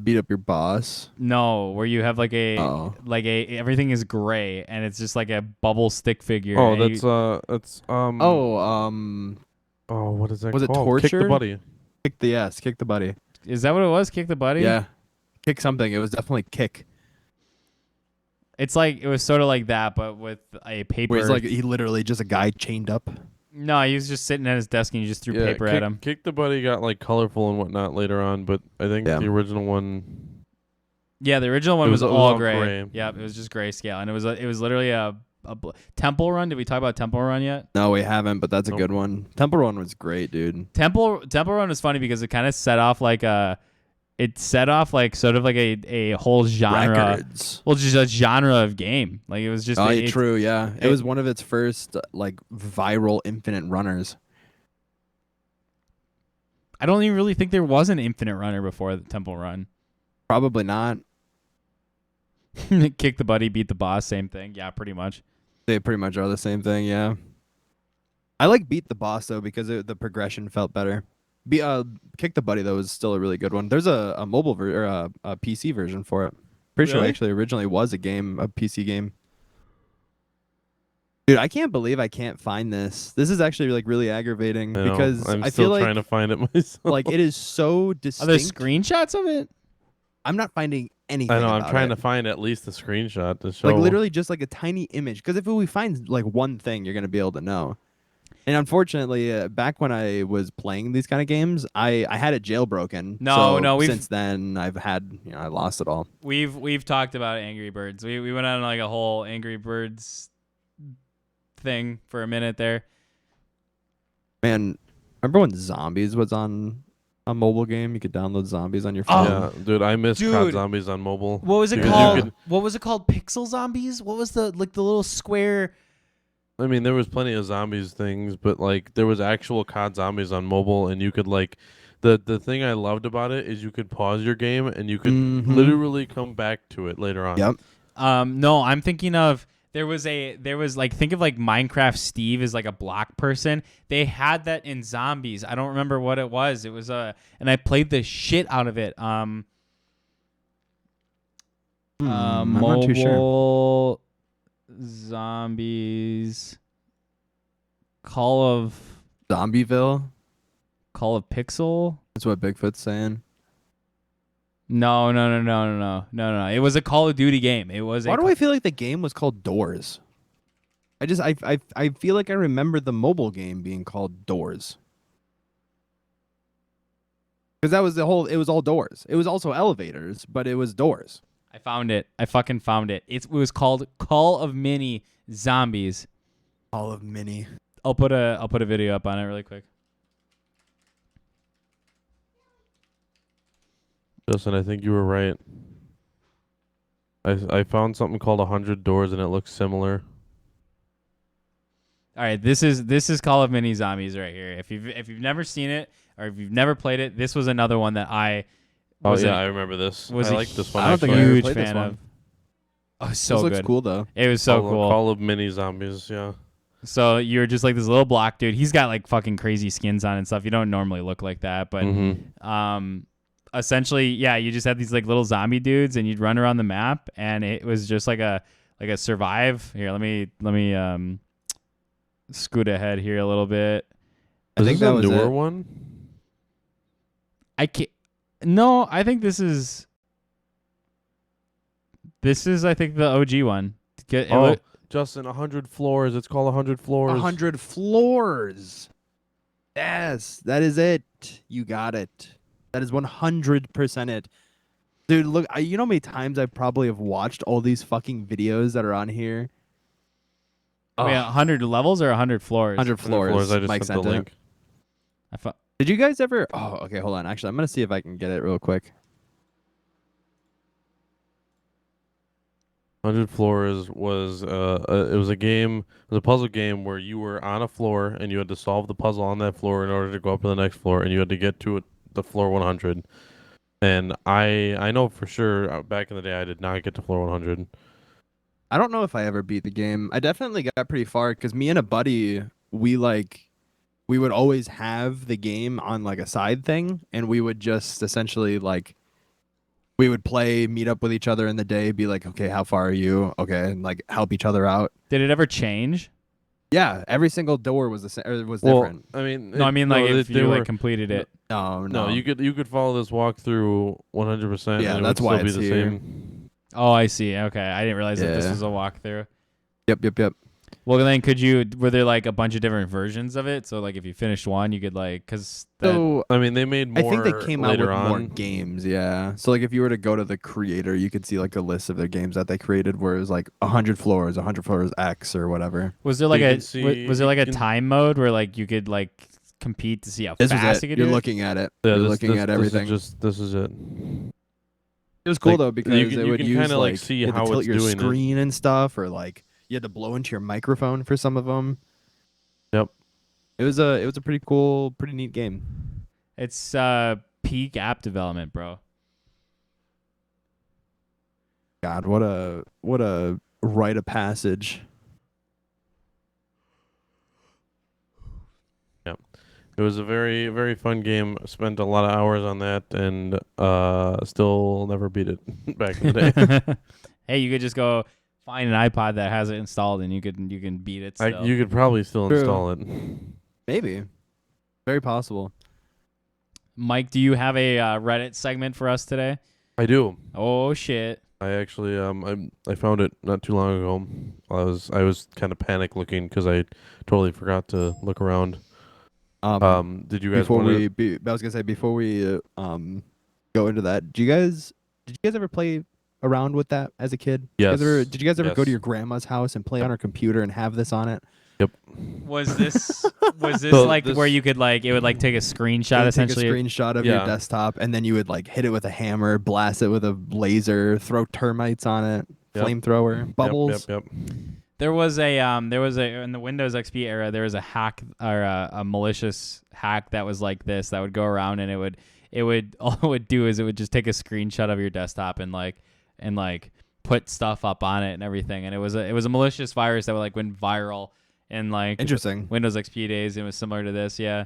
beat up your boss? No, where you have like Oh. everything is gray and it's just like a bubble stick figure. Oh, and that's Oh, what is that was it called? Kick the torture? Buddy. Kick the buddy. is that what it was? Kick the Buddy? Yeah. Kick something. It was definitely kick. It's like it was sort of like that, but with a paper. Where he's like he literally just a guy chained up. No, he was just sitting at his desk and you just threw paper Kick, at him. Kick the Buddy got like colorful and whatnot later on, but I think Yeah. the original one. Yeah, the original one It was was all all gray. gray. Yep, it was just grayscale, and it was literally a Temple Run. Did we talk about Temple Run yet? No, we haven't, but that's a Nope. good one. Temple Run was great, dude. Temple Run was funny because it kind of set off like sort of like a whole genre. Records. Well, just a genre of game. Like it was just Oh, it- true, yeah. It was one of its first like viral infinite runners. I don't even really think there was an Infinite Runner before the Temple Run. Probably not. Kick the buddy, beat the boss, same thing. Yeah, pretty much. They pretty much are the same thing, yeah. I like beat the boss though because the progression felt better. Kick the buddy though is still a really good one. There's a mobile or a PC version for it. Pretty sure Really? it actually originally was a PC game. Dude, I can't believe I can't find this. This is actually like really aggravating I know. because I'm I still feel like trying to find it myself. like it is so Are distinct. there screenshots of it? I'm not finding anything. I know. I'm about trying it. to find at least a screenshot to show. Like literally just like a tiny image. Because if we find like one thing, you're gonna be able to know. And unfortunately, back when I was playing these kind of games, I had it jailbroken. No, we've- since then I've had I lost it all. We've talked about Angry Birds. We went on like a whole Angry Birds thing for a minute there. Man, remember when Zombies was on a mobile game? You could download Zombies on your phone. Yeah, dude, I miss COD Dude. Zombies on mobile. What was it Because you called? could- What was it called? Pixel Zombies? What was the little square? I mean, there was plenty of zombies things, but like there was actual COD Zombies on mobile, and you could like the thing I loved about it is you could pause your game and you could Mhm. literally come back to it later on. Yep. No, I'm thinking of there was like think of like Minecraft Steve is like a block person. They had that in Zombies. I don't remember what it was. It was and I played the shit out of it. I'm not too sure. Mobile Zombies Call of Zombieville. Pixel. That's what Bigfoot's saying. No. It was a Call of Duty game. It was. Why do I feel like the game was called Doors? I feel like I remember the mobile game being called Doors. Because that was it was all doors. It was also elevators, but it was doors. I found it. I fucking found it. It was called Call of Mini Zombies. All of Mini. I'll put a video up on it really quick. Justin, I think you were right. I found something called 100 Doors, and it looks similar. All right, this is Call of Mini Zombies right here. If you've never seen it or if you've never played it, this was another one that I was I remember this. was I a like this one. I don't think actually. I ever huge played this fan one. of. Oh, so This looks good. cool though. It was so cool. Call of Mini Zombies, yeah. So you're just like this little block dude. He's got like fucking crazy skins on and stuff. You don't normally look like that, but essentially, yeah, you just had these like little zombie dudes, and you'd run around the map, and it was just like a survive. Here, let me scoot ahead here a little bit. I think Is that this was a newer it. one? I can't. No, I think this is. I think the OG one. Justin, 100 floors. It's called 100 floors. 100 floors. Yes, that is it. You got it. That is 100% it. Dude, look, you know how many times I probably have watched all these fucking videos that are on here? Wait, Ugh, 100 levels or 100 floors? 100 floors. I just Mike sent the sent it. link. Did you guys ever? Oh, okay, hold on. Actually, I'm gonna see if I can get it real quick. 100 Floors was it was a game, it was a puzzle game where you were on a floor and you had to solve the puzzle on that floor in order to go up to the next floor, and you had to get to the floor 100. And I know for sure back in the day I did not get to floor 100. I don't know if I ever beat the game. I definitely got pretty far because me and a buddy, we would always have the game on like a side thing, and we would just essentially like we would play, meet up with each other in the day, be like, okay, how far are you? Okay, and like help each other out. Did it ever change? Yeah, every single door was the same. Or was Well, different. I mean, No, I mean like if they you were, like completed it. No, no, you could follow this walkthrough 100%. Yeah, and it that's would why still it's be the here. same. Oh, I see. Okay, I didn't realize that this Yeah. was a walkthrough. Yep. Well, then were there like a bunch of different versions of it? So like if you finished one, you could like because So I mean, they made I more think they came out later with on. more games. Yeah. So like if you were to go to the creator, you could see like a list of their games that they created, where it was like 100 floors, 100 floors X or whatever. was there like You a can see- was there like you a can- time mode where like you could like compete to see how This was fast it. you could You're do it? looking at it. Yeah, You're this, looking this, at this everything. This is it. It was cool like, though you because can- it you would can use kinda, like, like see you had to how tilt it's your doing it. screen and stuff, or like you had to blow into your microphone for some of them. Yep. It was a pretty cool, pretty neat game. It's peak app development, bro. God, what a rite of passage. It was a very, very fun game. Spent a lot of hours on that, and still never beat it back in the day. Hey, you could just go find an iPod that has it installed, and you can beat it. Still. You could probably still True. install it. Maybe, very possible. Mike, do you have a Reddit segment for us today? I do. Oh shit! I actually I found it not too long ago. I was kind of panic looking because I totally forgot to look around. Did you guys Before want we, to? I was gonna say before we go into that, did you guys ever play around with that as a kid? Yes. Did you guys ever go to Yes. your grandma's house and play Yep. on her computer and have this on it? Was this So like this- where you could like it would like take a screenshot You'd essentially? take a screenshot of your Yeah. desktop, and then you would like hit it with a hammer, blast it with a laser, throw termites on it, Yep. flamethrower, bubbles. Yep. There was a in the Windows XP era there was a hack or a malicious hack that was like this that would go around and it would all it would do is it would just take a screenshot of your desktop and put stuff up on it and everything, and it was a malicious virus that would like went viral in like Interesting. Windows XP days. It was similar to this, yeah.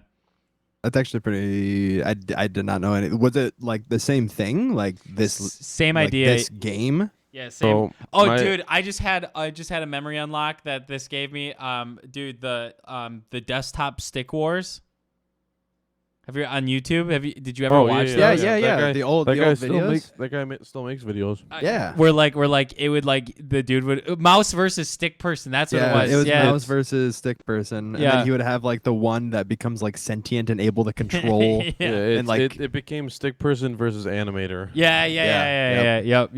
That's actually pretty. I did not know any. Was it like the same thing? Like this? Same like idea. This game? Yeah, same. So Oh, my- dude, I just had a memory unlock that this gave me. Dude, the desktop Stick Wars. Have you on YouTube? Did you ever Oh, watch Yeah, those? yeah. That guy- The old That guy videos. still makes videos. Yeah. Where it would like the dude would mouse versus stick person. That's what Yeah, it was. Yeah. mouse versus stick person, and Yeah. then he would have like the one that becomes like sentient and able to control. yeah. It's, And, like- it became stick person versus animator. Yeah. Yep.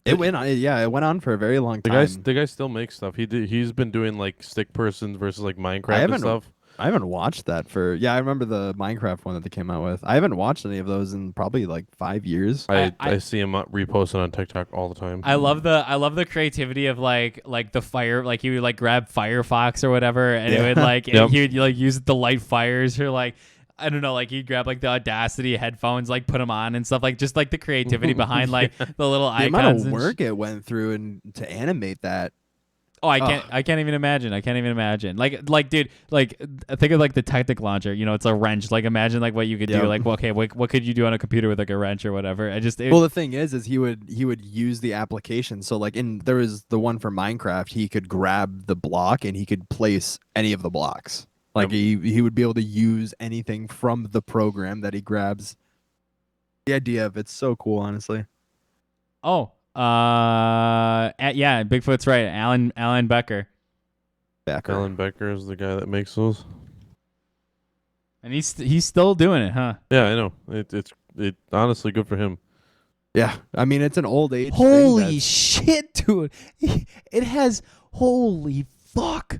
It went on. Yeah, it went on for a very long The time. guy still makes stuff. He's been doing like stick person versus like Minecraft I and haven't- stuff. I haven't watched that for. Yeah, I remember the Minecraft one that they came out with. I haven't watched any of those in probably like 5 years. I see him reposted on TikTok all the time. I love the creativity of like the fire, like he would like grab Firefox or whatever, and it Yeah. would like Yep. he would like use it to light fires or like I don't know, like he'd grab like the Audacity headphones, like put them on and stuff, like just like the creativity behind like the little The icons. amount of and work it went through and to animate that. Oh, I can't even imagine. Like, dude, like think of like the Tectic launcher. You know, it's a wrench. Like, imagine like what you could Yep. do. Like, well, okay, what could you do on a computer with like a wrench or whatever? Well, the thing is he would use the application. So like there was the one for Minecraft, he could grab the block and he could place any of the blocks. Like he would be able to use anything from the program that he grabs. The idea of it's so cool, honestly. oh, yeah, Bigfoot's right. Alan Becker. Backer. Alan Becker is the guy that makes those. And he's still doing it, huh? Yeah, I know. It's honestly good for him. Yeah, I mean it's an old age thing. Holy shit, dude! It has holy fuck.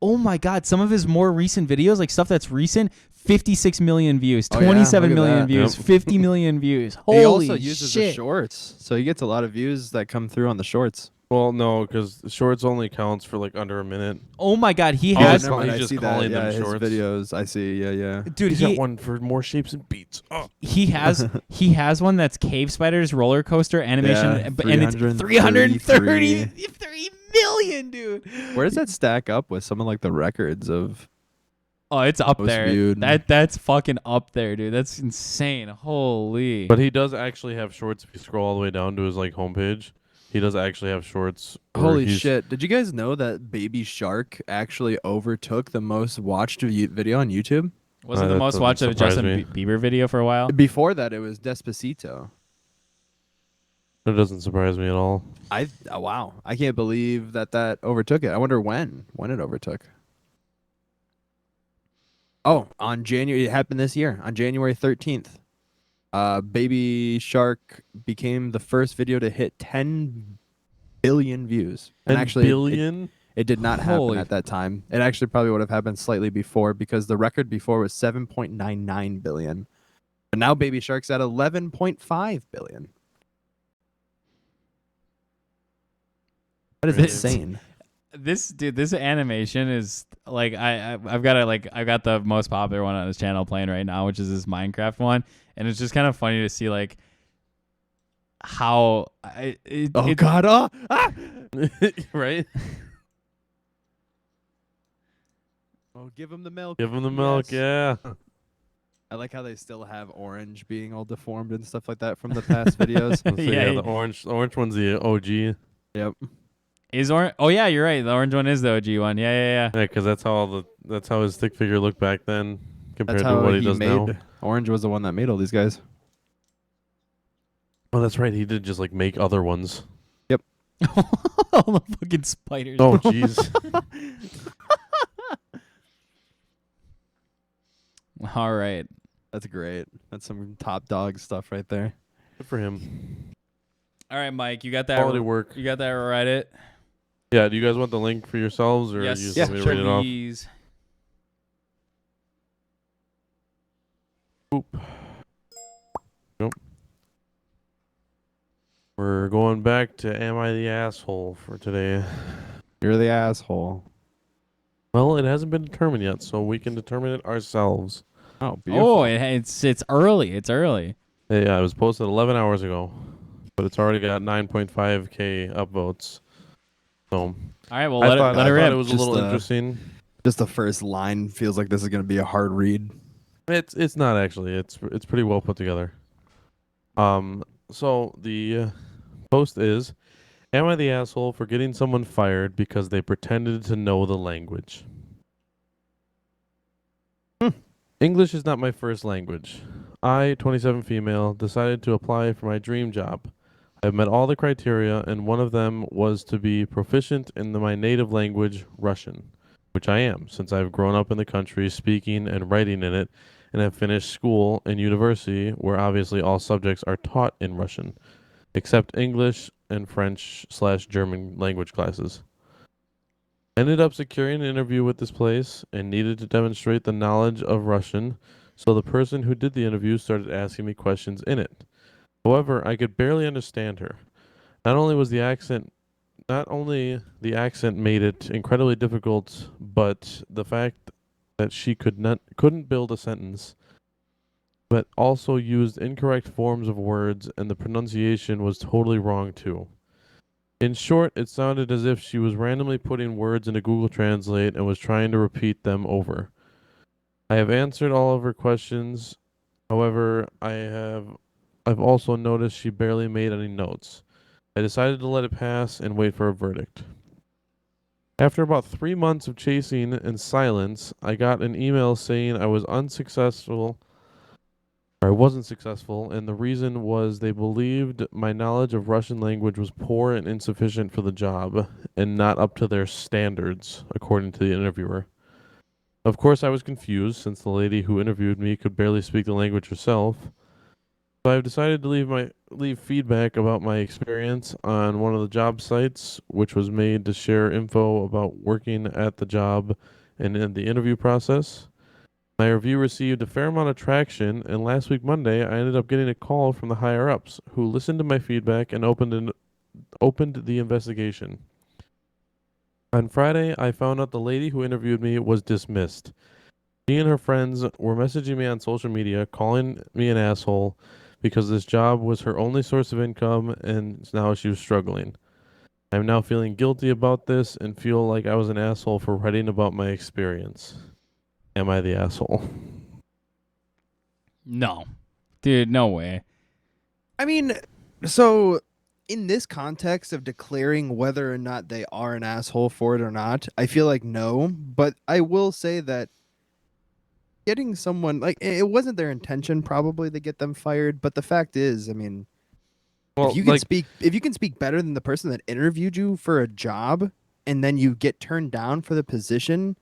Oh my god! Some of his more recent videos, like stuff that's recent, 56 million views, Oh, yeah? 27 Look at million that. views, Yep. 50 million views. Holy He also uses the shit! shorts, so he gets a lot of views that come through on the shorts. Well, no, because shorts only counts for like under a minute. Oh my god, he Oh, has, never mind. I He's just see that. calling them Yeah, his shorts. videos. I see. Yeah. dude. He's got one for more shapes and beats. Oh. He has one that's Cave Spider's roller coaster animation, Yeah, and it's 333 million, dude. Where does that stack up with some of like the records of? Oh, it's up Most there. viewed. That's fucking up there, dude. That's insane. Holy. But he does actually have shorts. If you scroll all the way down to his like homepage, he does actually have shorts. where Holy he's- shit! Did you guys know that Baby Shark actually overtook the most watched video on YouTube? Wasn't the that most doesn't watched of surprise Justin me. Bieber video for a while? Before that, it was Despacito. That doesn't surprise me at all. Wow! I can't believe that overtook it. I wonder when it overtook. Oh, on January, it happened this year on January 13th. Baby Shark became the first video to hit 10 billion views. And 10 actually, billion? it did not happen Holy- at that time. It actually probably would have happened slightly before because the record before was 7.99 billion. But now Baby Shark's at 11.5 billion. That is Crazy. insane. This animation is like I've got the most popular one on his channel playing right now, which is this Minecraft one, and it's just kind of funny to see like how God! Right? Oh, give him the milk. Give him the milk, Yes. yeah. I like how they still have Orange being all deformed and stuff like that from the past videos. So, Yeah. the orange one's the OG. Yep. is orange. Oh yeah, you're right. The orange one is the OG one. Yeah. Yeah, because that's how his stick figure looked back then compared That's to how what he he does made. now. Orange was the one that made all these guys. Oh, that's right. He did just like make other ones. All the fucking spiders. Oh, jeez. All right. That's great. That's some top dog stuff right there. Good for him. All right, Mike. You got that. Quality work. You got that Reddit. Yeah. Do you guys want the link for yourselves, or Yes. you just Yeah, want me to sure. read it off? Please. Oop. Nope. We're going back to Am I the Asshole for today. You're the asshole. Well, it hasn't been determined yet, so we can determine it ourselves. Oh, beautiful. Oh, it's early. It's early. Yeah, it was posted 11 hours ago, but it's already got 9.5K upvotes. So All right. Well, I let thought it rip. it was a Just, little interesting. Just the first line feels like this is going to be a hard read. It's not actually. It's pretty well put together. So the post is, am I the asshole for getting someone fired because they pretended to know the language? English is not my first language. I, 27 female, decided to apply for my dream job. I've met all the criteria, and one of them was to be proficient in my native language, Russian, which I am, since I've grown up in the country speaking and writing in it, and have finished school and university, where obviously all subjects are taught in Russian, except English and French/German language classes. Ended up securing an interview with this place and needed to demonstrate the knowledge of Russian, so the person who did the interview started asking me questions in it. However, I could barely understand her. Not only the accent made it incredibly difficult, but the fact that she couldn't build a sentence, but also used incorrect forms of words, and the pronunciation was totally wrong too. In short, it sounded as if she was randomly putting words into Google Translate and was trying to repeat them over. I have answered all of her questions. However, I've also noticed she barely made any notes. I decided to let it pass and wait for a verdict. After about 3 months of chasing and silence, I got an email saying I wasn't successful, and the reason was they believed my knowledge of Russian language was poor and insufficient for the job, and not up to their standards, according to the interviewer. Of course, I was confused since the lady who interviewed me could barely speak the language herself. So I've decided to leave feedback about my experience on one of the job sites, which was made to share info about working at the job and in the interview process. My review received a fair amount of traction, and last week Monday, I ended up getting a call from the higher ups who listened to my feedback and opened the investigation. On Friday, I found out the lady who interviewed me was dismissed. She and her friends were messaging me on social media, calling me an asshole because this job was her only source of income and now she was struggling. I'm now feeling guilty about this and feel like I was an asshole for writing about my experience. Am I the asshole? No, dude, no way. I mean, so in this context of declaring whether or not they are an asshole for it or not, I feel like no. But I will say that getting someone like it wasn't their intention probably to get them fired. But the fact is, I mean, Well, if you can speak better than the person that interviewed you for a job, and then you get turned down for the position,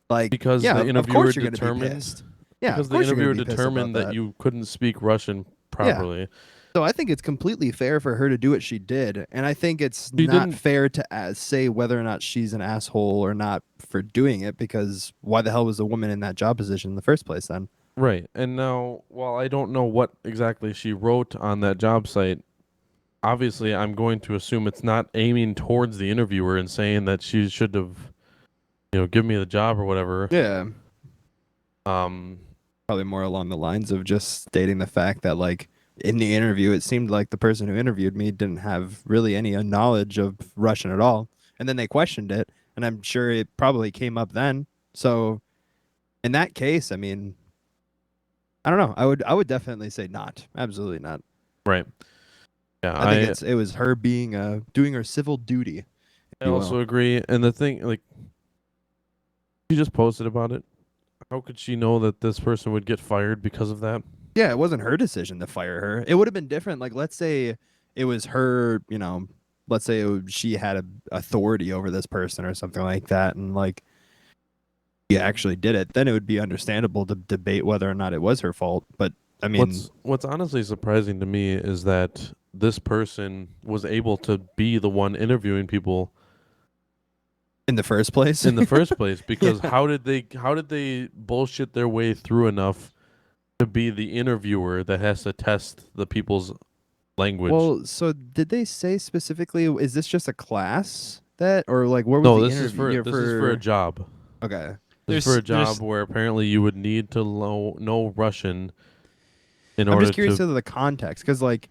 like because yeah, the of interviewer course you're going to be determined pissed. Yeah, because of the course you're going interviewer to be pissed about determined that that. you couldn't speak Russian properly. So I think it's completely fair for her to do what she did, and I think it's She not didn't- fair to say whether or not she's an asshole or not for doing it, because why the hell was the woman in that job position in the first place then? Right. And now, while I don't know what exactly she wrote on that job site, obviously I'm going to assume it's not aiming towards the interviewer and saying that she should have, given me the job or whatever. Yeah, Um, probably more along the lines of just stating the fact that like in the interview it seemed like the person who interviewed me didn't have really any knowledge of Russian at all, and then they questioned it, and I'm sure it probably came up then. So in that case, I mean, I don't know. I would definitely say not. Absolutely not. right. Yeah, I think it was her being doing her civil duty. I you also will. agree. And the thing, like, she just posted about it. How could she know that this person would get fired because of that? Yeah, it wasn't her decision to fire her. It would have been different. Like let's say it was her, let's say she had a authority over this person or something like that, and like she actually did it, then it would be understandable to debate whether or not it was her fault. But I mean, What's honestly surprising to me is that this person was able to be the one interviewing people in the first place, in the first place, because Yeah. how did they bullshit their way through enough to be the interviewer that has to test the people's language? Well, so did they say specifically? Is this just a class that, or like where was No, the this is interview? this is for a job. Okay. This is for a There's- job where apparently you would need to know Russian in I'm order just curious to. to the context, because like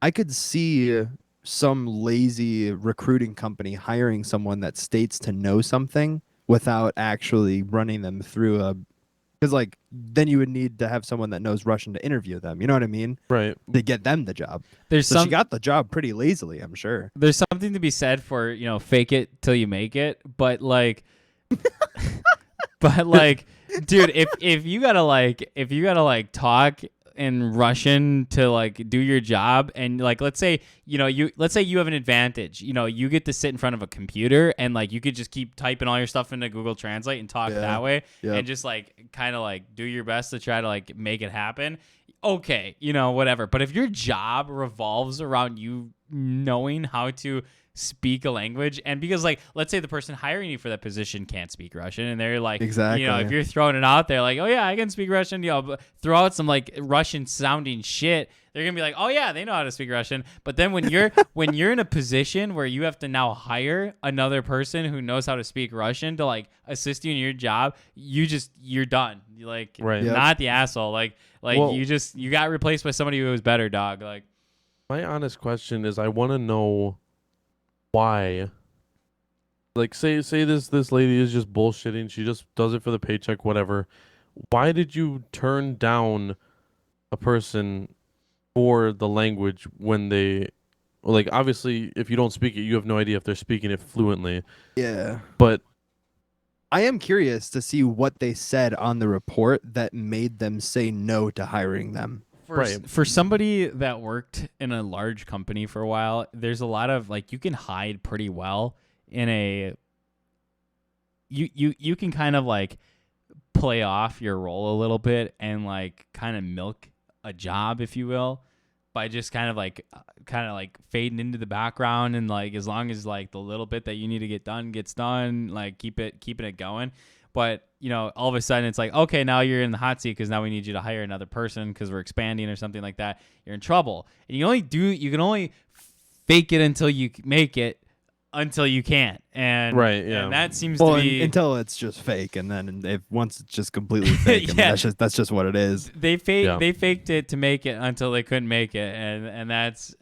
I could see some lazy recruiting company hiring someone that states to know something without actually running them through a, because like then you would need to have someone that knows Russian to interview them. You know what I mean? Right. To get them the job. There's So she got the job pretty lazily, I'm sure. there's something to be said for fake it till you make it, but like but like dude, if you gotta talk in Russian to like do your job, and like let's say you have an advantage, you get to sit in front of a computer and like you could just keep typing all your stuff into Google Translate and talk Yeah. that way, Yep. and just like kind of like do your best to try to like make it happen. Okay, whatever. But if your job revolves around you knowing how to speak a language, and because like let's say the person hiring you for that position can't speak Russian, and they're like, Exactly. if you're throwing it out there like, oh yeah, I can speak Russian, but throw out some like Russian sounding shit, they're gonna be like, oh yeah, they know how to speak Russian. But then when you're in a position where you have to now hire another person who knows how to speak Russian to like assist you in your job, you're done. You're like, Right. Yep. not the asshole. Like Well- you got replaced by somebody who was better, dog. Like, My honest question is, I want to know why. Like, say this lady is just bullshitting. She just does it for the paycheck, whatever. Why did you turn down a person for the language when they, like, obviously, if you don't speak it, you have no idea if they're speaking it fluently. Yeah. But I am curious to see what they said on the report that made them say no to hiring them. for somebody that worked in a large company for a while, there's a lot of like you can hide pretty well in a you can kind of like play off your role a little bit and like kind of milk a job, if you will, by just kind of like fading into the background, and like as long as like the little bit that you need to get done gets done, like keeping it going. But all of a sudden it's like, okay, now you're in the hot seat because now we need you to hire another person because we're expanding or something like that. You're in trouble, and you can only fake it until you make it, until you can't. And Right, yeah. and that seems to be until it's just fake, and then once it's just completely fake, Yeah. that's just what it is. they faked it to make it until they couldn't make it, and that's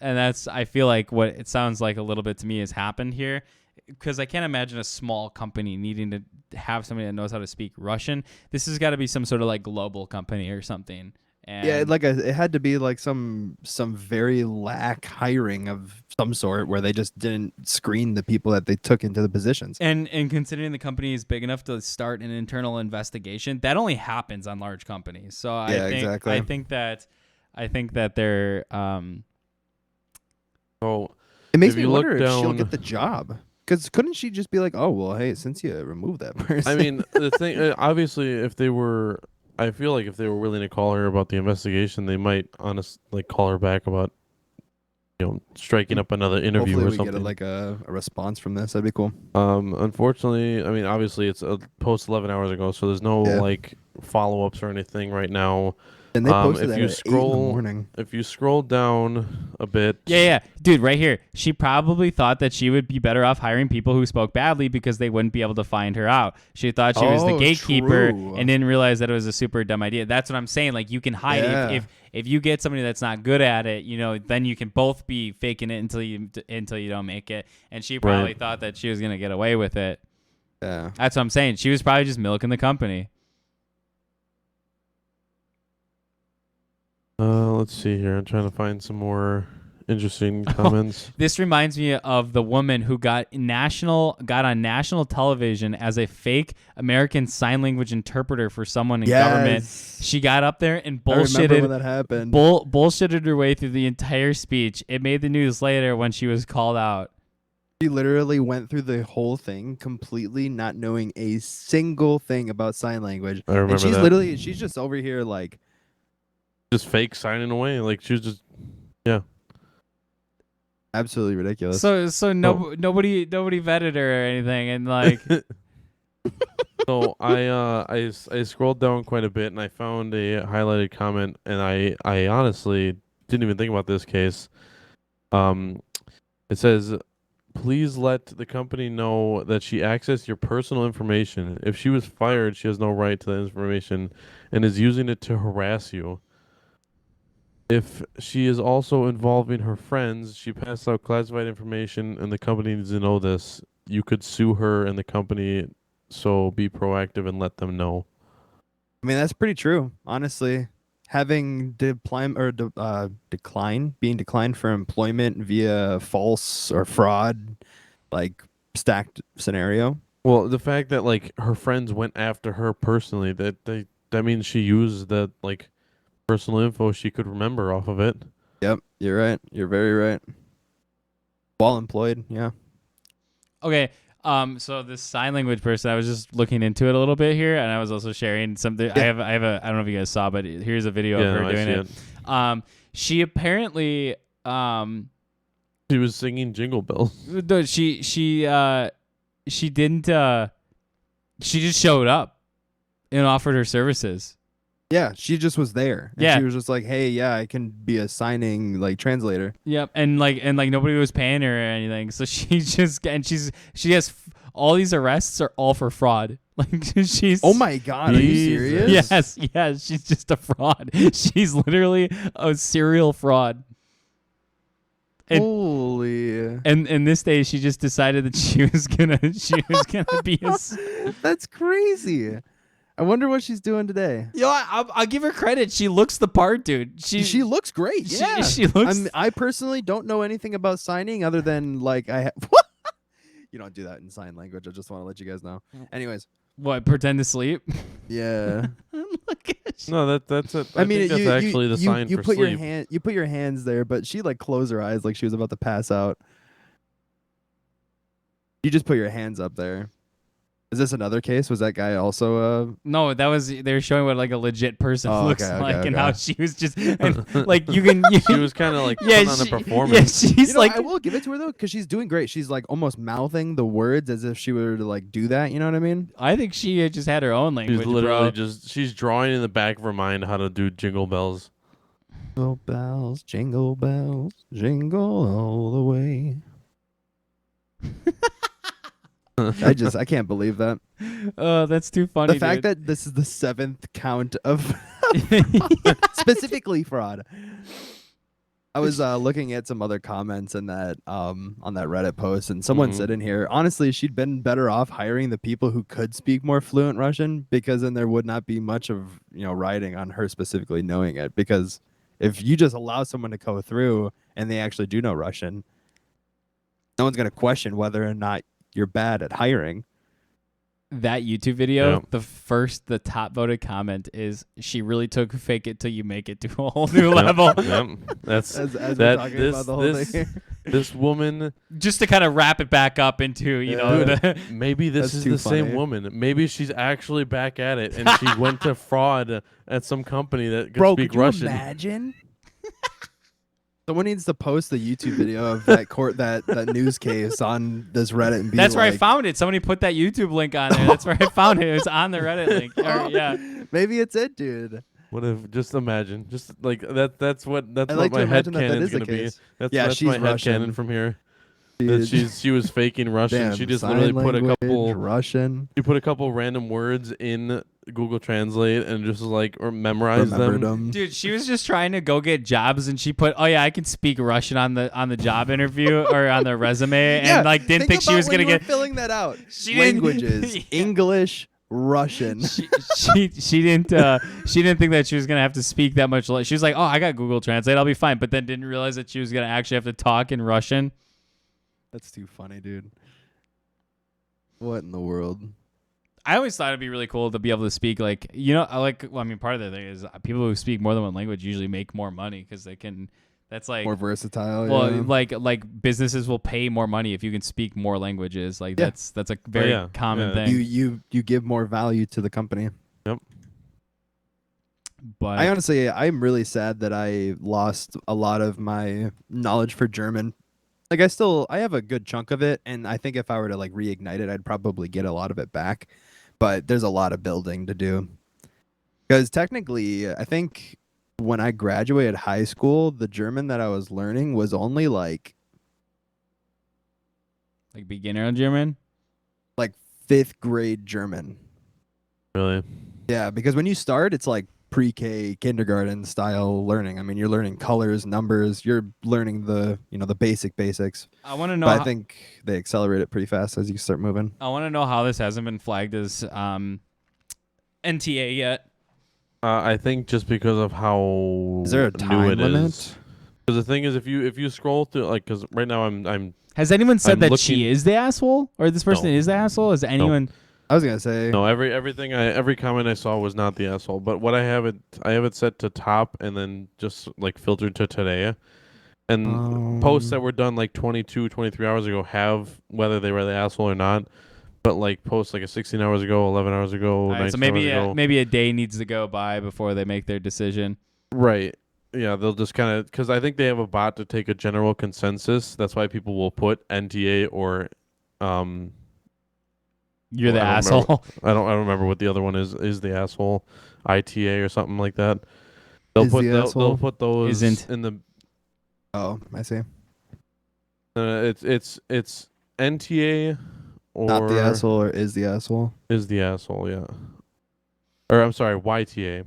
I feel like what it sounds like a little bit to me has happened here, because I can't imagine a small company needing to have somebody that knows how to speak Russian. This has got to be some sort of like global company or something. And Yeah, it had to be like some very lack hiring of some sort where they just didn't screen the people that they took into the positions. And considering the company is big enough to start an internal investigation, that only happens on large companies. So Exactly. I think that they're So It makes if me you look wonder if she'll down- get the job. Because couldn't she just be like, oh, well, hey, since you removed that person. I mean, the thing, obviously, I feel like if they were willing to call her about the investigation, they might call her back about, striking up another interview hopefully or we something. get a response from this. That'd be cool. Unfortunately, I mean, obviously, it's a post 11 hours ago, so there's no follow-ups or anything right now. And they posted if that you at 8 in the morning. If you scroll down a bit, yeah, dude, right here. She probably thought that she would be better off hiring people who spoke badly because they wouldn't be able to find her out. She thought she was the gatekeeper true. and didn't realize that it was a super dumb idea. That's what I'm saying. Like, you can hide it if you get somebody that's not good at it, then you can both be faking it until you don't make it. And she probably thought that she was gonna get away with it. Yeah. That's what I'm saying. She was probably just milking the company. Let's see here. I'm trying to find some more interesting comments. This reminds me of the woman who got on national television as a fake American Sign Language interpreter for someone in government. She got up there and I remember when bullshitted that happened. bullshitted her way through the entire speech. It made the news later when she was called out. She literally went through the whole thing completely not knowing a single thing about sign language. I remember and she's just over here like just fake signing away. Like, she was just, absolutely ridiculous. So nobody vetted her or anything, and like So I scrolled down quite a bit and I found a highlighted comment, and I honestly didn't even think about this case. It says, please let the company know that she accessed your personal information. If she was fired, she has no right to that information and is using it to harass you. If she is also involving her friends, she passed out classified information and the company needs to know this. You could sue her and the company, so be proactive and let them know. I mean, that's pretty true, honestly. Having being declined for employment via false or fraud, like stacked scenario. Well, the fact that like her friends went after her personally, that means she used that like personal info she could remember off of it. Yep, you're right. You're very right. While employed, yeah. Okay. So this sign language person, I was just looking into it a little bit here, and I was also sharing something. Yeah. I have a I don't know if you guys saw, but here's a video of her doing it. She apparently she was singing Jingle Bells. she didn't she just showed up and offered her services. Yeah, she just was there. And Yeah. she was just like, "Hey, yeah, I can be a signing like translator." Yep, and nobody was paying her or anything. So she has all these arrests are all for fraud. Like she's Oh my god, are you serious? yes, she's just a fraud. She's literally a serial fraud. And, Holy. and this day she just decided that she was gonna be a That's crazy. I wonder what she's doing today. I'll give her credit. She looks the part, dude. She looks great. Yeah. She looks. I personally don't know anything about signing other than like you don't do that in sign language. I just want to let you guys know. Anyways, What? Pretend to sleep? yeah. Look at No, that's it. I mean, think that's actually the sign you for put sleep. you put your hands there, but she like closed her eyes like she was about to pass out. You just put your hands up there. Is this another case? Was that guy also No, that was they were showing what like a legit person Oh, looks okay, like, and okay. how she was just and, like you can. She was kind of like yeah, putting on a she, performance. yeah, she's like I will give it to her though, because she's doing great. She's like almost mouthing the words as if she were to like do that. You know what I mean? I think she had just had her own language, She's literally bro. she's drawing in the back of her mind how to do jingle bells. Jingle bells, jingle all the way. I can't believe that. Oh, that's too funny. The fact dude. that this is the 7th count of specifically fraud. I was looking at some other comments in that on that Reddit post, and someone said in here, honestly, she'd been better off hiring the people who could speak more fluent Russian, because then there would not be much of riding on her specifically knowing it. Because if you just allow someone to go through and they actually do know Russian, no one's gonna question whether or not you're bad at hiring. that YouTube video, Yeah. the top voted comment is she really took fake it till you make it to a whole new level. Yep. That's As we're that talking this about the whole this thing. this woman. Just to kind of wrap it back up into Dude, maybe this That's is too the same funny. woman. Maybe she's actually back at it, and she went to fraud at some company that could Bro, speak could you Russian. imagine? Someone needs to post the YouTube video of that that news case on this Reddit and be That's where I like, found it. Somebody put that YouTube link on there. That's where I found it. It was on the Reddit link. Yeah. maybe it's it, dude. What if? Just imagine. Just like that. That's what I my to head imagine that canon's is the gonna be. case. That's Yeah, that's she's my head Russian. canon from here. That Dude. she was faking Russian. Damn, She just sign literally put a language, couple. Russian. She put a couple random words in Google Translate and just like or memorized Remembered them. them. Dude, she was just trying to go get jobs, and she put, "Oh yeah, I can speak Russian on the job interview or on the resume," and like didn't think she was gonna get filling that out. She didn't- Languages: Yeah. English, Russian. she didn't think that she was gonna have to speak that much. She was like, "Oh, I got Google Translate, I'll be fine," but then didn't realize that she was gonna actually have to talk in Russian. That's too funny, dude. What in the world? I always thought it'd be really cool to be able to speak part of the thing is people who speak more than one language usually make more money because they can. That's like More versatile. well, yeah. like businesses will pay more money if you can speak more languages. Like Yeah. that's a very yeah. common Yeah. thing. you give more value to the company. But I'm really sad that I lost a lot of my knowledge for German. Like I have a good chunk of it, and I think if I were to like reignite it, I'd probably get a lot of it back. But there's a lot of building to do. Because technically, I think when I graduated high school, the German that I was learning was only like beginner German. 5th grade German. Really? Yeah, because when you start, it's like pre-K, kindergarten style learning. I mean, you're learning colors, numbers. You're learning the basics. I want to know. But I think they accelerate it pretty fast as you start moving. I want to know how this hasn't been flagged as NTA yet. I think just because of how Is there a new time it limit? is. Because the thing is, if you scroll through, like, because right now I'm Has anyone said I'm that looking- she is the asshole or this person No. is the asshole? Has anyone? I was gonna say no every comment I saw was not the asshole. But what I have it set to top and then just like filtered to today, and posts that were done like 22, 23 hours ago have whether they were the asshole or not. But like posts like 16 hours ago, 11 hours ago, All right, 19 so maybe hours ago. maybe a day needs to go by before they make their decision. Right. Yeah, they'll just kind of because I think they have a bot to take a general consensus. That's why people will put NTA or You're the I don't asshole. I don't remember what the other one is the asshole, ITA or something like that. They'll Is put the they'll asshole? put those Isn't. in the Oh, I see. it's NTA or Not the asshole or is the asshole. is the asshole, yeah. Or I'm sorry, YTA.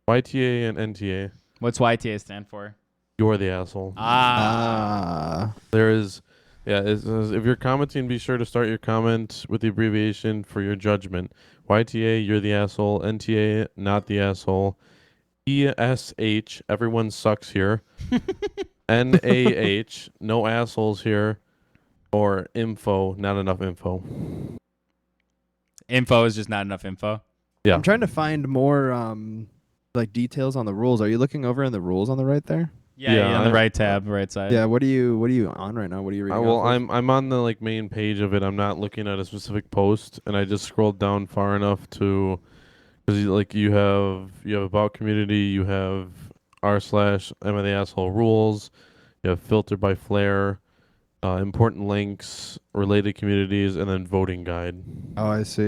YTA and NTA. What's YTA stand for? You're the asshole. There is if you're commenting, be sure to start your comment with the abbreviation for your judgment. YTA, you're the asshole. NTA, not the asshole. ESH, everyone sucks here. NAH, no assholes here. Or info, not enough info. Info is just not enough info. Yeah. I'm trying to find more like details on the rules. Are you looking over in the rules on the right there? Yeah, on the I- right tab, right side. Yeah, what are you on right now? What are you reading? well, off of? I'm on the like main page of it. I'm not looking at a specific post, and I just scrolled down far enough to because like you have about community, you have r/am I the asshole rules, you have filter by flair, important links, related communities, and then voting guide. Oh, I see.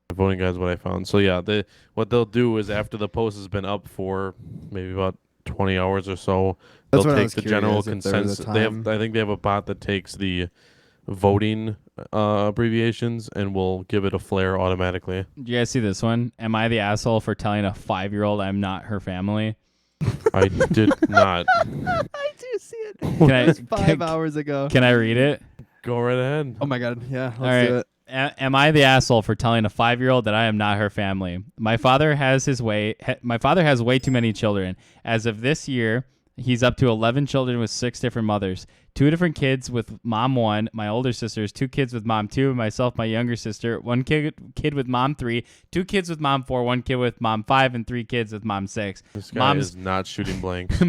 The voting guide is what I found. So yeah, what they'll do is after the post has been up for maybe about 20 hours or so, That's they'll what I take was the curious general if there was a consensus. time. I think they have a bot that takes the voting abbreviations and will give it a flair automatically. Do you guys see this one? Am I the asshole for telling a 5-year-old I'm not her family? I did not. I do see it. Can I, That was 5 can, hours ago. can I read it? Go right ahead. Oh my god. Yeah, let's All right. do it. Am I the asshole for telling a 5-year-old that I am not her family? My father has way too many children. As of this year, he's up to 11 children with 6 different mothers. 2 different kids with mom 1, my older sisters, 2 kids with mom 2, myself, my younger sister, 1 kid with mom 3, 2 kids with mom 4, 1 kid with mom 5, and 3 kids with mom 6. This guy is not shooting blanks.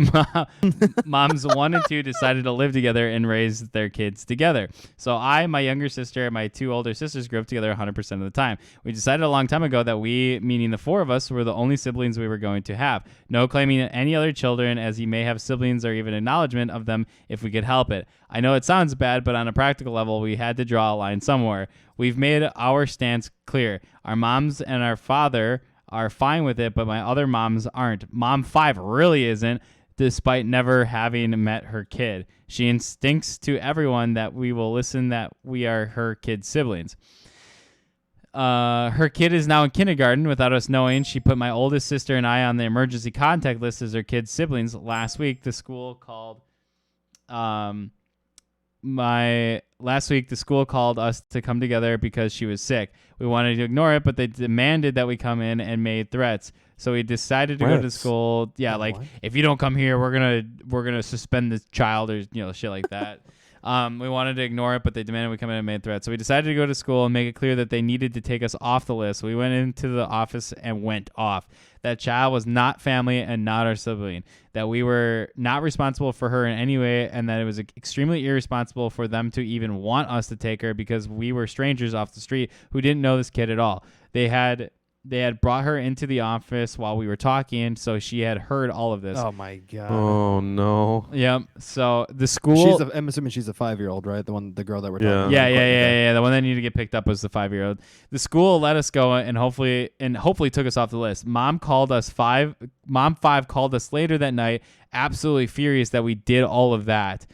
Moms 1 and 2 decided to live together and raise their kids together. So I, my younger sister, and my 2 older sisters grew up together 100% of the time. We decided a long time ago that we, meaning the 4 of us, were the only siblings we were going to have. No claiming any other children, as he may have siblings or even acknowledgement of them if we could help it. I know it sounds bad, but on a practical level, we had to draw a line somewhere. We've made our stance clear. Our moms and our father are fine with it, but my other moms aren't. Mom 5 really isn't, despite never having met her kid. She instincts to everyone that we will listen that we are her kid's siblings. Her kid is now in kindergarten without us knowing. She put my oldest sister and I on the emergency contact list as her kid's siblings. Last week, the school called us to come together because she was sick. We wanted to ignore it, but they demanded that we come in and made threats. So we decided to go to school. Yeah, like What? if you don't come here, we're gonna suspend the child or shit like that. We wanted to ignore it, but they demanded we come in and made threats. So we decided to go to school and make it clear that they needed to take us off the list. We went into the office and went off. That child was not family and not our sibling. That we were not responsible for her in any way, and that it was extremely irresponsible for them to even want us to take her because we were strangers off the street who didn't know this kid at all. They had brought her into the office while we were talking, so she had heard all of this. Oh my god. Oh no. Yep. So the school. I'm assuming she's a 5-year-old, right? The girl that we're Yeah. talking Yeah. about. The one that needed to get picked up was the 5-year-old. The school let us go and hopefully took us off the list. Mom 5 called us later that night, absolutely furious that we did all of that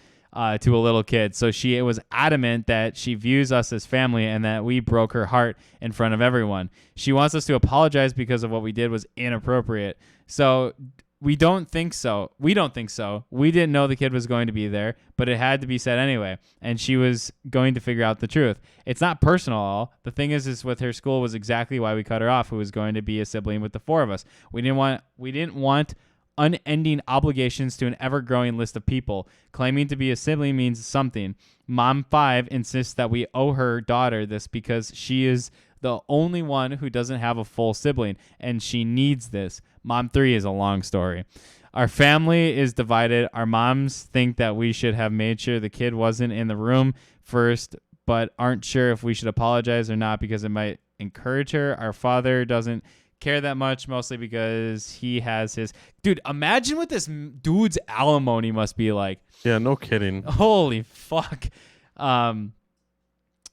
to a little kid. So she was adamant that she views us as family and that we broke her heart in front of everyone. She wants us to apologize because of what we did was inappropriate. So we don't think so. We didn't know the kid was going to be there, but it had to be said anyway. And she was going to figure out the truth. It's not personal at all. The thing is with her school was exactly why we cut her off, who was going to be a sibling with the 4 of us. We didn't want unending obligations to an ever-growing list of people. Claiming to be a sibling means something. Mom 5 insists that we owe her daughter this because she is the only one who doesn't have a full sibling, and she needs this. Mom 3 is a long story. Our family is divided. Our moms think that we should have made sure the kid wasn't in the room first, but aren't sure if we should apologize or not because it might encourage her. Our father doesn't care that much, mostly because he has his... Dude, imagine what this dude's alimony must be like. Yeah, no kidding. Holy fuck.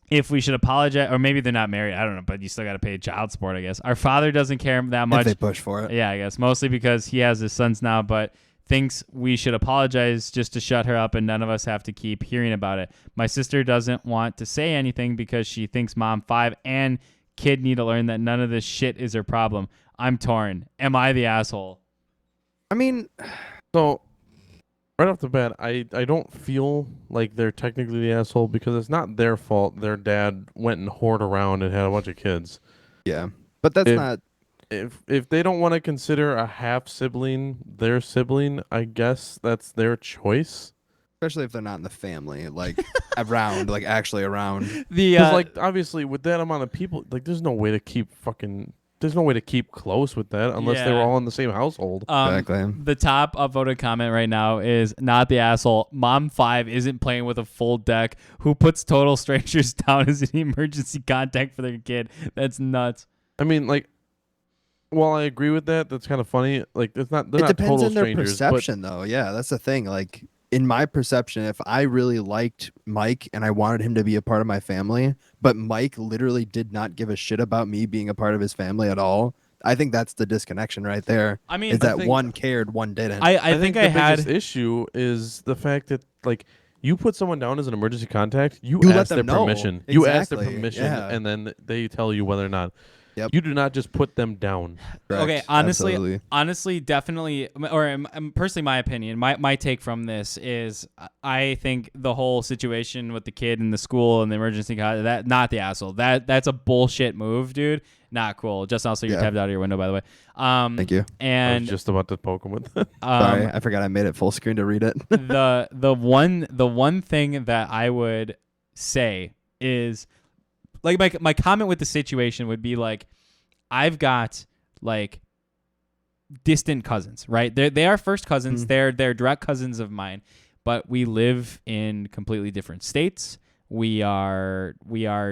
If we should apologize, or maybe they're not married, I don't know, but you still got to pay child support, I guess. Our father doesn't care that much. If they push for it. Yeah, I guess. Mostly because he has his sons now, but thinks we should apologize just to shut her up and none of us have to keep hearing about it. My sister doesn't want to say anything because she thinks Mom 5 and kid need to learn that none of this shit is her problem. I'm torn. Am I the asshole? I mean, So, right off the bat, I don't feel like they're technically the asshole because it's not their fault. Their dad went and whored around and had a bunch of kids. yeah. But that's not... If they don't want to consider a half sibling their sibling, I guess that's their choice. Especially if they're not in the family, like around, like actually around. The Because like obviously with that amount of people, like there's no way to keep fucking there's no way to keep close with that unless they were Yeah. all in the same household. Exactly. The top upvoted comment right now is not the asshole. Mom 5 isn't playing with a full deck. Who puts total strangers down as an emergency contact for their kid? That's nuts. I mean, like, while I agree with that, that's kind of funny. Like, it's not. They're It not depends total on their strangers, perception, though. Yeah, that's the thing. Like in my perception, if I really liked Mike and I wanted him to be a part of my family, but Mike literally did not give a shit about me being a part of his family at all, I think that's the disconnection right there. I mean, is that think- one cared, one didn't. I think the I had. biggest issue is the fact that like you put someone down as an emergency contact, you let ask them their know. permission. You ask their Exactly. permission, Yeah. and then they tell you whether or not. Yep. You do not just put them down. Correct. Okay, Absolutely. honestly, definitely, or personally, my opinion, my take from this is, I think the whole situation with the kid in the school and the emergency that not the asshole. That's a bullshit move, dude. Not cool. Just also you're Yeah. tabbed out of your window, by the way. Thank you. I And was just about to poke him with that. Sorry, I forgot I made it full screen to read it. the one thing that I would say is, like, my comment with the situation would be like, I've got like distant cousins, right? They are first cousins. They're direct cousins of mine, but we live in completely different states. We are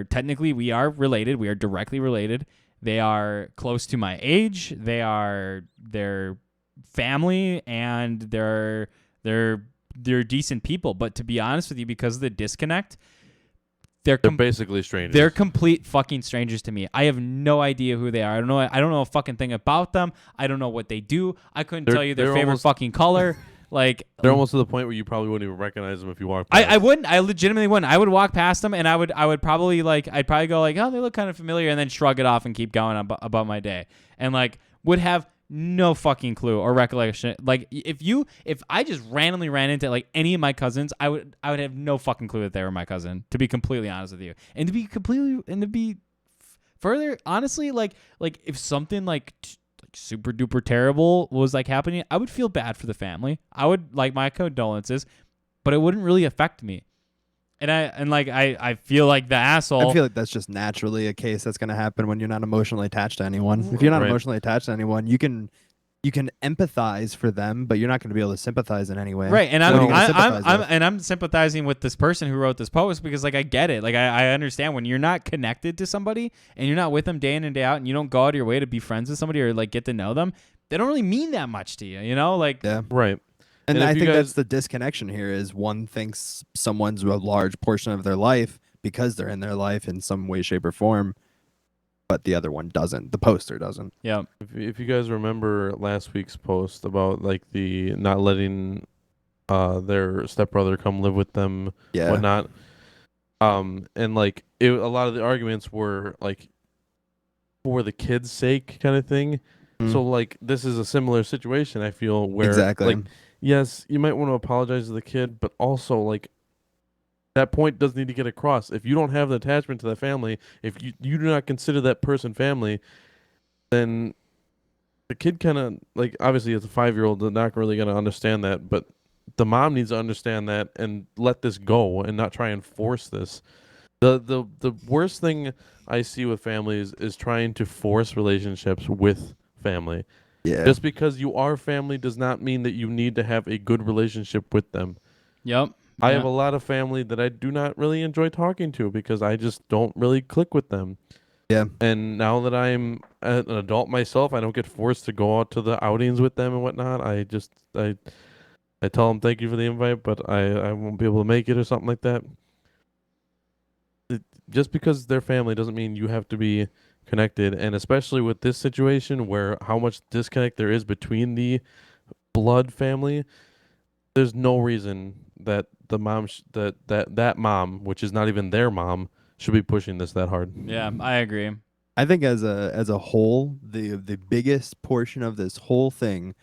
technically related. We are directly related. They are close to my age. Their family, and they're decent people. But to be honest with you, because of the disconnect, they're Basically strangers. they're complete fucking strangers to me. I have no idea who they are. I don't know a fucking thing about them. I don't know what they do. I couldn't tell you their they're favorite almost- fucking color. Like, They're almost to the point where you probably wouldn't even recognize them if you walked past. I wouldn't. I legitimately wouldn't. I would walk past them and I would probably I'd probably go like, oh, they look kind of familiar, and then shrug it off and keep going about my day, and like would have no fucking clue or recollection. Like if I just randomly ran into like any of my cousins, I would have no fucking clue that they were my cousin, to be completely honest with you. And to be further honestly, like if something like super duper terrible was like happening, I would feel bad for the family. I would like my condolences, but it wouldn't really affect me. And I feel like the asshole. I feel like that's just naturally a case that's going to happen when you're not emotionally attached to anyone. If you're not Right. emotionally attached to anyone, you can empathize for them, but you're not going to be able to sympathize in any way. Right, and What are you gonna sympathize with? I'm sympathizing with this person who wrote this post, because like I get it. Like I understand when you're not connected to somebody and you're not with them day in and day out, and you don't go out of your way to be friends with somebody or like get to know them, they don't really mean that much to you, you know? Like Yeah. Right. And if I you think guys- that's the disconnection here, is one thinks someone's a large portion of their life because they're in their life in some way, shape, or form, but the other one doesn't. The poster doesn't. yeah. If you guys remember last week's post about like the not letting their stepbrother come live with them, Yeah. whatnot, and like a lot of the arguments were like for the kids' sake kind of thing. Mm. So like this is a similar situation, I feel, where Exactly. like yes, you might want to apologize to the kid, but also like that point does need to get across. If you don't have the attachment to that family, if you do not consider that person family, then the kid kind of like, obviously as a 5-year-old, they're not really going to understand that, but the mom needs to understand that and let this go and not try and force this. The worst thing I see with families is trying to force relationships with family. Yeah. Just because you are family does not mean that you need to have a good relationship with them. Yep. I have a lot of family that I do not really enjoy talking to because I just don't really click with them. Yeah. And now that I'm an adult myself, I don't get forced to go out to the outings with them and whatnot. I tell them thank you for the invite, but I won't be able to make it or something like that. Just because they're family doesn't mean you have to be connected. And especially with this situation where how much disconnect there is between the blood family, there's no reason that the mom that mom, which is not even their mom, should be pushing this that hard. Yeah, I agree. I think as a whole, the biggest portion of this whole thing,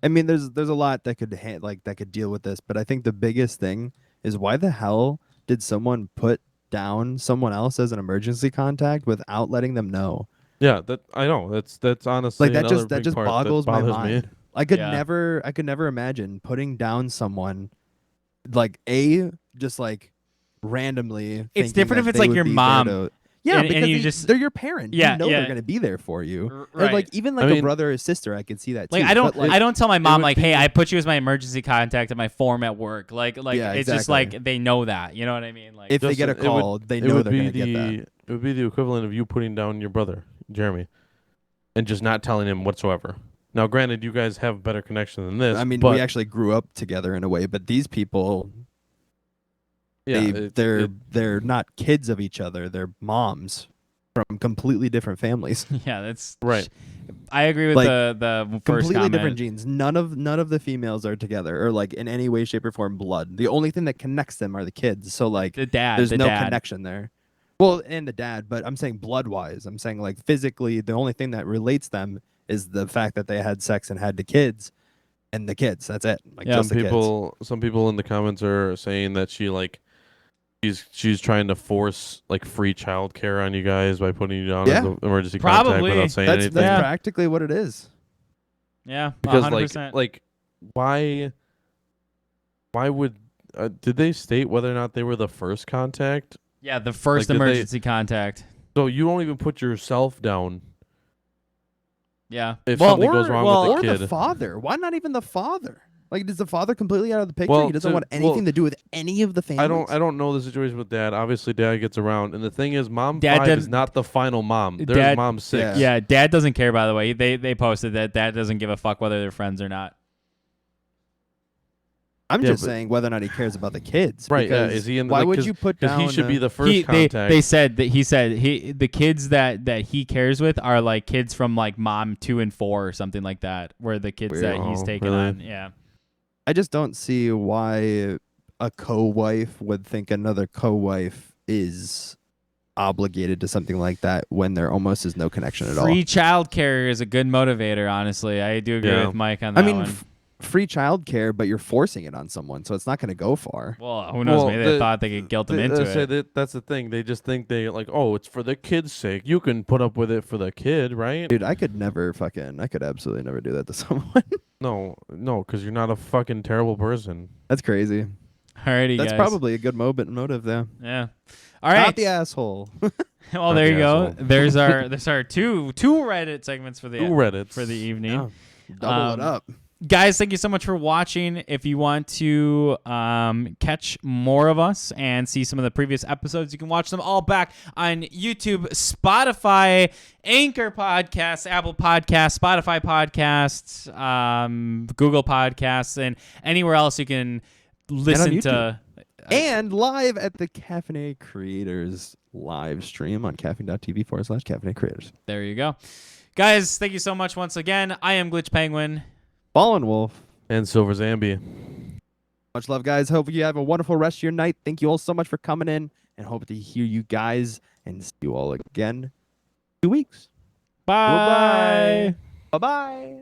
I mean, there's a lot that could that could deal with this, but I think the biggest thing is, why the hell did someone put down someone else as an emergency contact without letting them know? Yeah, that I know. That's honestly Like that another just big part that boggles my bothers mind. me. I could Yeah. never imagine putting down someone just like randomly. It's thinking different that if it's they like would your be there mom. to- Yeah, and because you just they're your parent. Yeah, you know yeah. they're gonna be there for you. Right. And like even like I a mean, brother or sister, I could see that too. like I don't tell my mom would like, be- hey, I put you as my emergency contact at my form at work. Like Yeah, it's just exactly. like they know that. You know what I mean? Like if they get a Justin, it would- call, they it know would they're be gonna get that. It would be the equivalent of you putting down your brother, Jeremy, and just not telling him whatsoever. Now, granted, you guys have better connection than this. I mean, but we actually grew up together in a way, but these people, yeah, they're not kids of each other. They're moms from completely different families. yeah, that's right. I agree with Like, the first Completely comment. different genes. None of the females are together or like in any way, shape, or form blood. The only thing that connects them are the kids. So like, The dad. there's the no dad. connection there. Well, and the dad, but I'm saying blood wise. I'm saying like physically, the only thing that relates them is the fact that they had sex and had the kids, and the kids. That's it. Like Yeah. just the kids. Some people in the comments are saying that she's trying to force like free childcare on you guys by putting you down Yeah. as an emergency Probably. contact without saying That's anything. Yeah. practically what it is. Yeah, Because 100%. like why would did they state whether or not they were the first contact? yeah, the first like, did they- emergency contact. So you don't even put yourself down Yeah. if well, something goes wrong with or the kid. the father. Why not even the father? Like, is the father completely out of the picture? Well, He doesn't to- want anything well, to do with any of the families. I don't know the situation with dad. Obviously, dad gets around, and the thing is, mom Dad 5 did- is not the final mom. There's Dad- mom 6. Yeah, dad doesn't care, by the way. They posted that dad doesn't give a fuck whether they're friends or not. I'm Yeah, just but- saying whether or not he cares about the kids. Right, yeah, because is he in the- why like, would 'cause- you put Because down? he should be the first He, contact. they said the kids that he cares with are like kids from like mom 2 and 4 or something like that, where the kids Weird. that he's Oh, taking really? on. Yeah. I just don't see why a co-wife would think another co-wife is obligated to something like that when there almost is no connection at all. Free childcare is a good motivator, honestly. I do agree Yeah. with Mike on I that mean, one. free childcare, but you're forcing it on someone, so it's not going to go far. Well, who knows? Well, Maybe they thought they could guilt them into it. That's the thing. They just think they like, oh, it's for the kid's sake. You can put up with it for the kid, right? Dude, I could absolutely never do that to someone. No, because you're not a fucking terrible person. That's crazy. Alrighty, That's guys. probably a good motive there. Yeah. All right. Not the asshole. Well, there the you go. asshole. There's our two Reddit segments for the 2 Reddits. for the evening. Yeah. Double it up. Guys, thank you so much for watching. If you want to catch more of us and see some of the previous episodes, you can watch them all back on YouTube, Spotify, Anchor Podcasts, Apple Podcasts, Spotify Podcasts, Google Podcasts, and anywhere else you can listen to. And live at the Caffeinated Creators live stream on caffeine.tv/Caffeinated Creators. There you go. Guys, thank you so much once again. I am Glitch Penguin. Fallen Wolf. And Silver Zambia. Much love, guys. Hope you have a wonderful rest of your night. Thank you all so much for coming in, and hope to hear you guys and see you all again in 2 weeks. Bye. Bye-bye.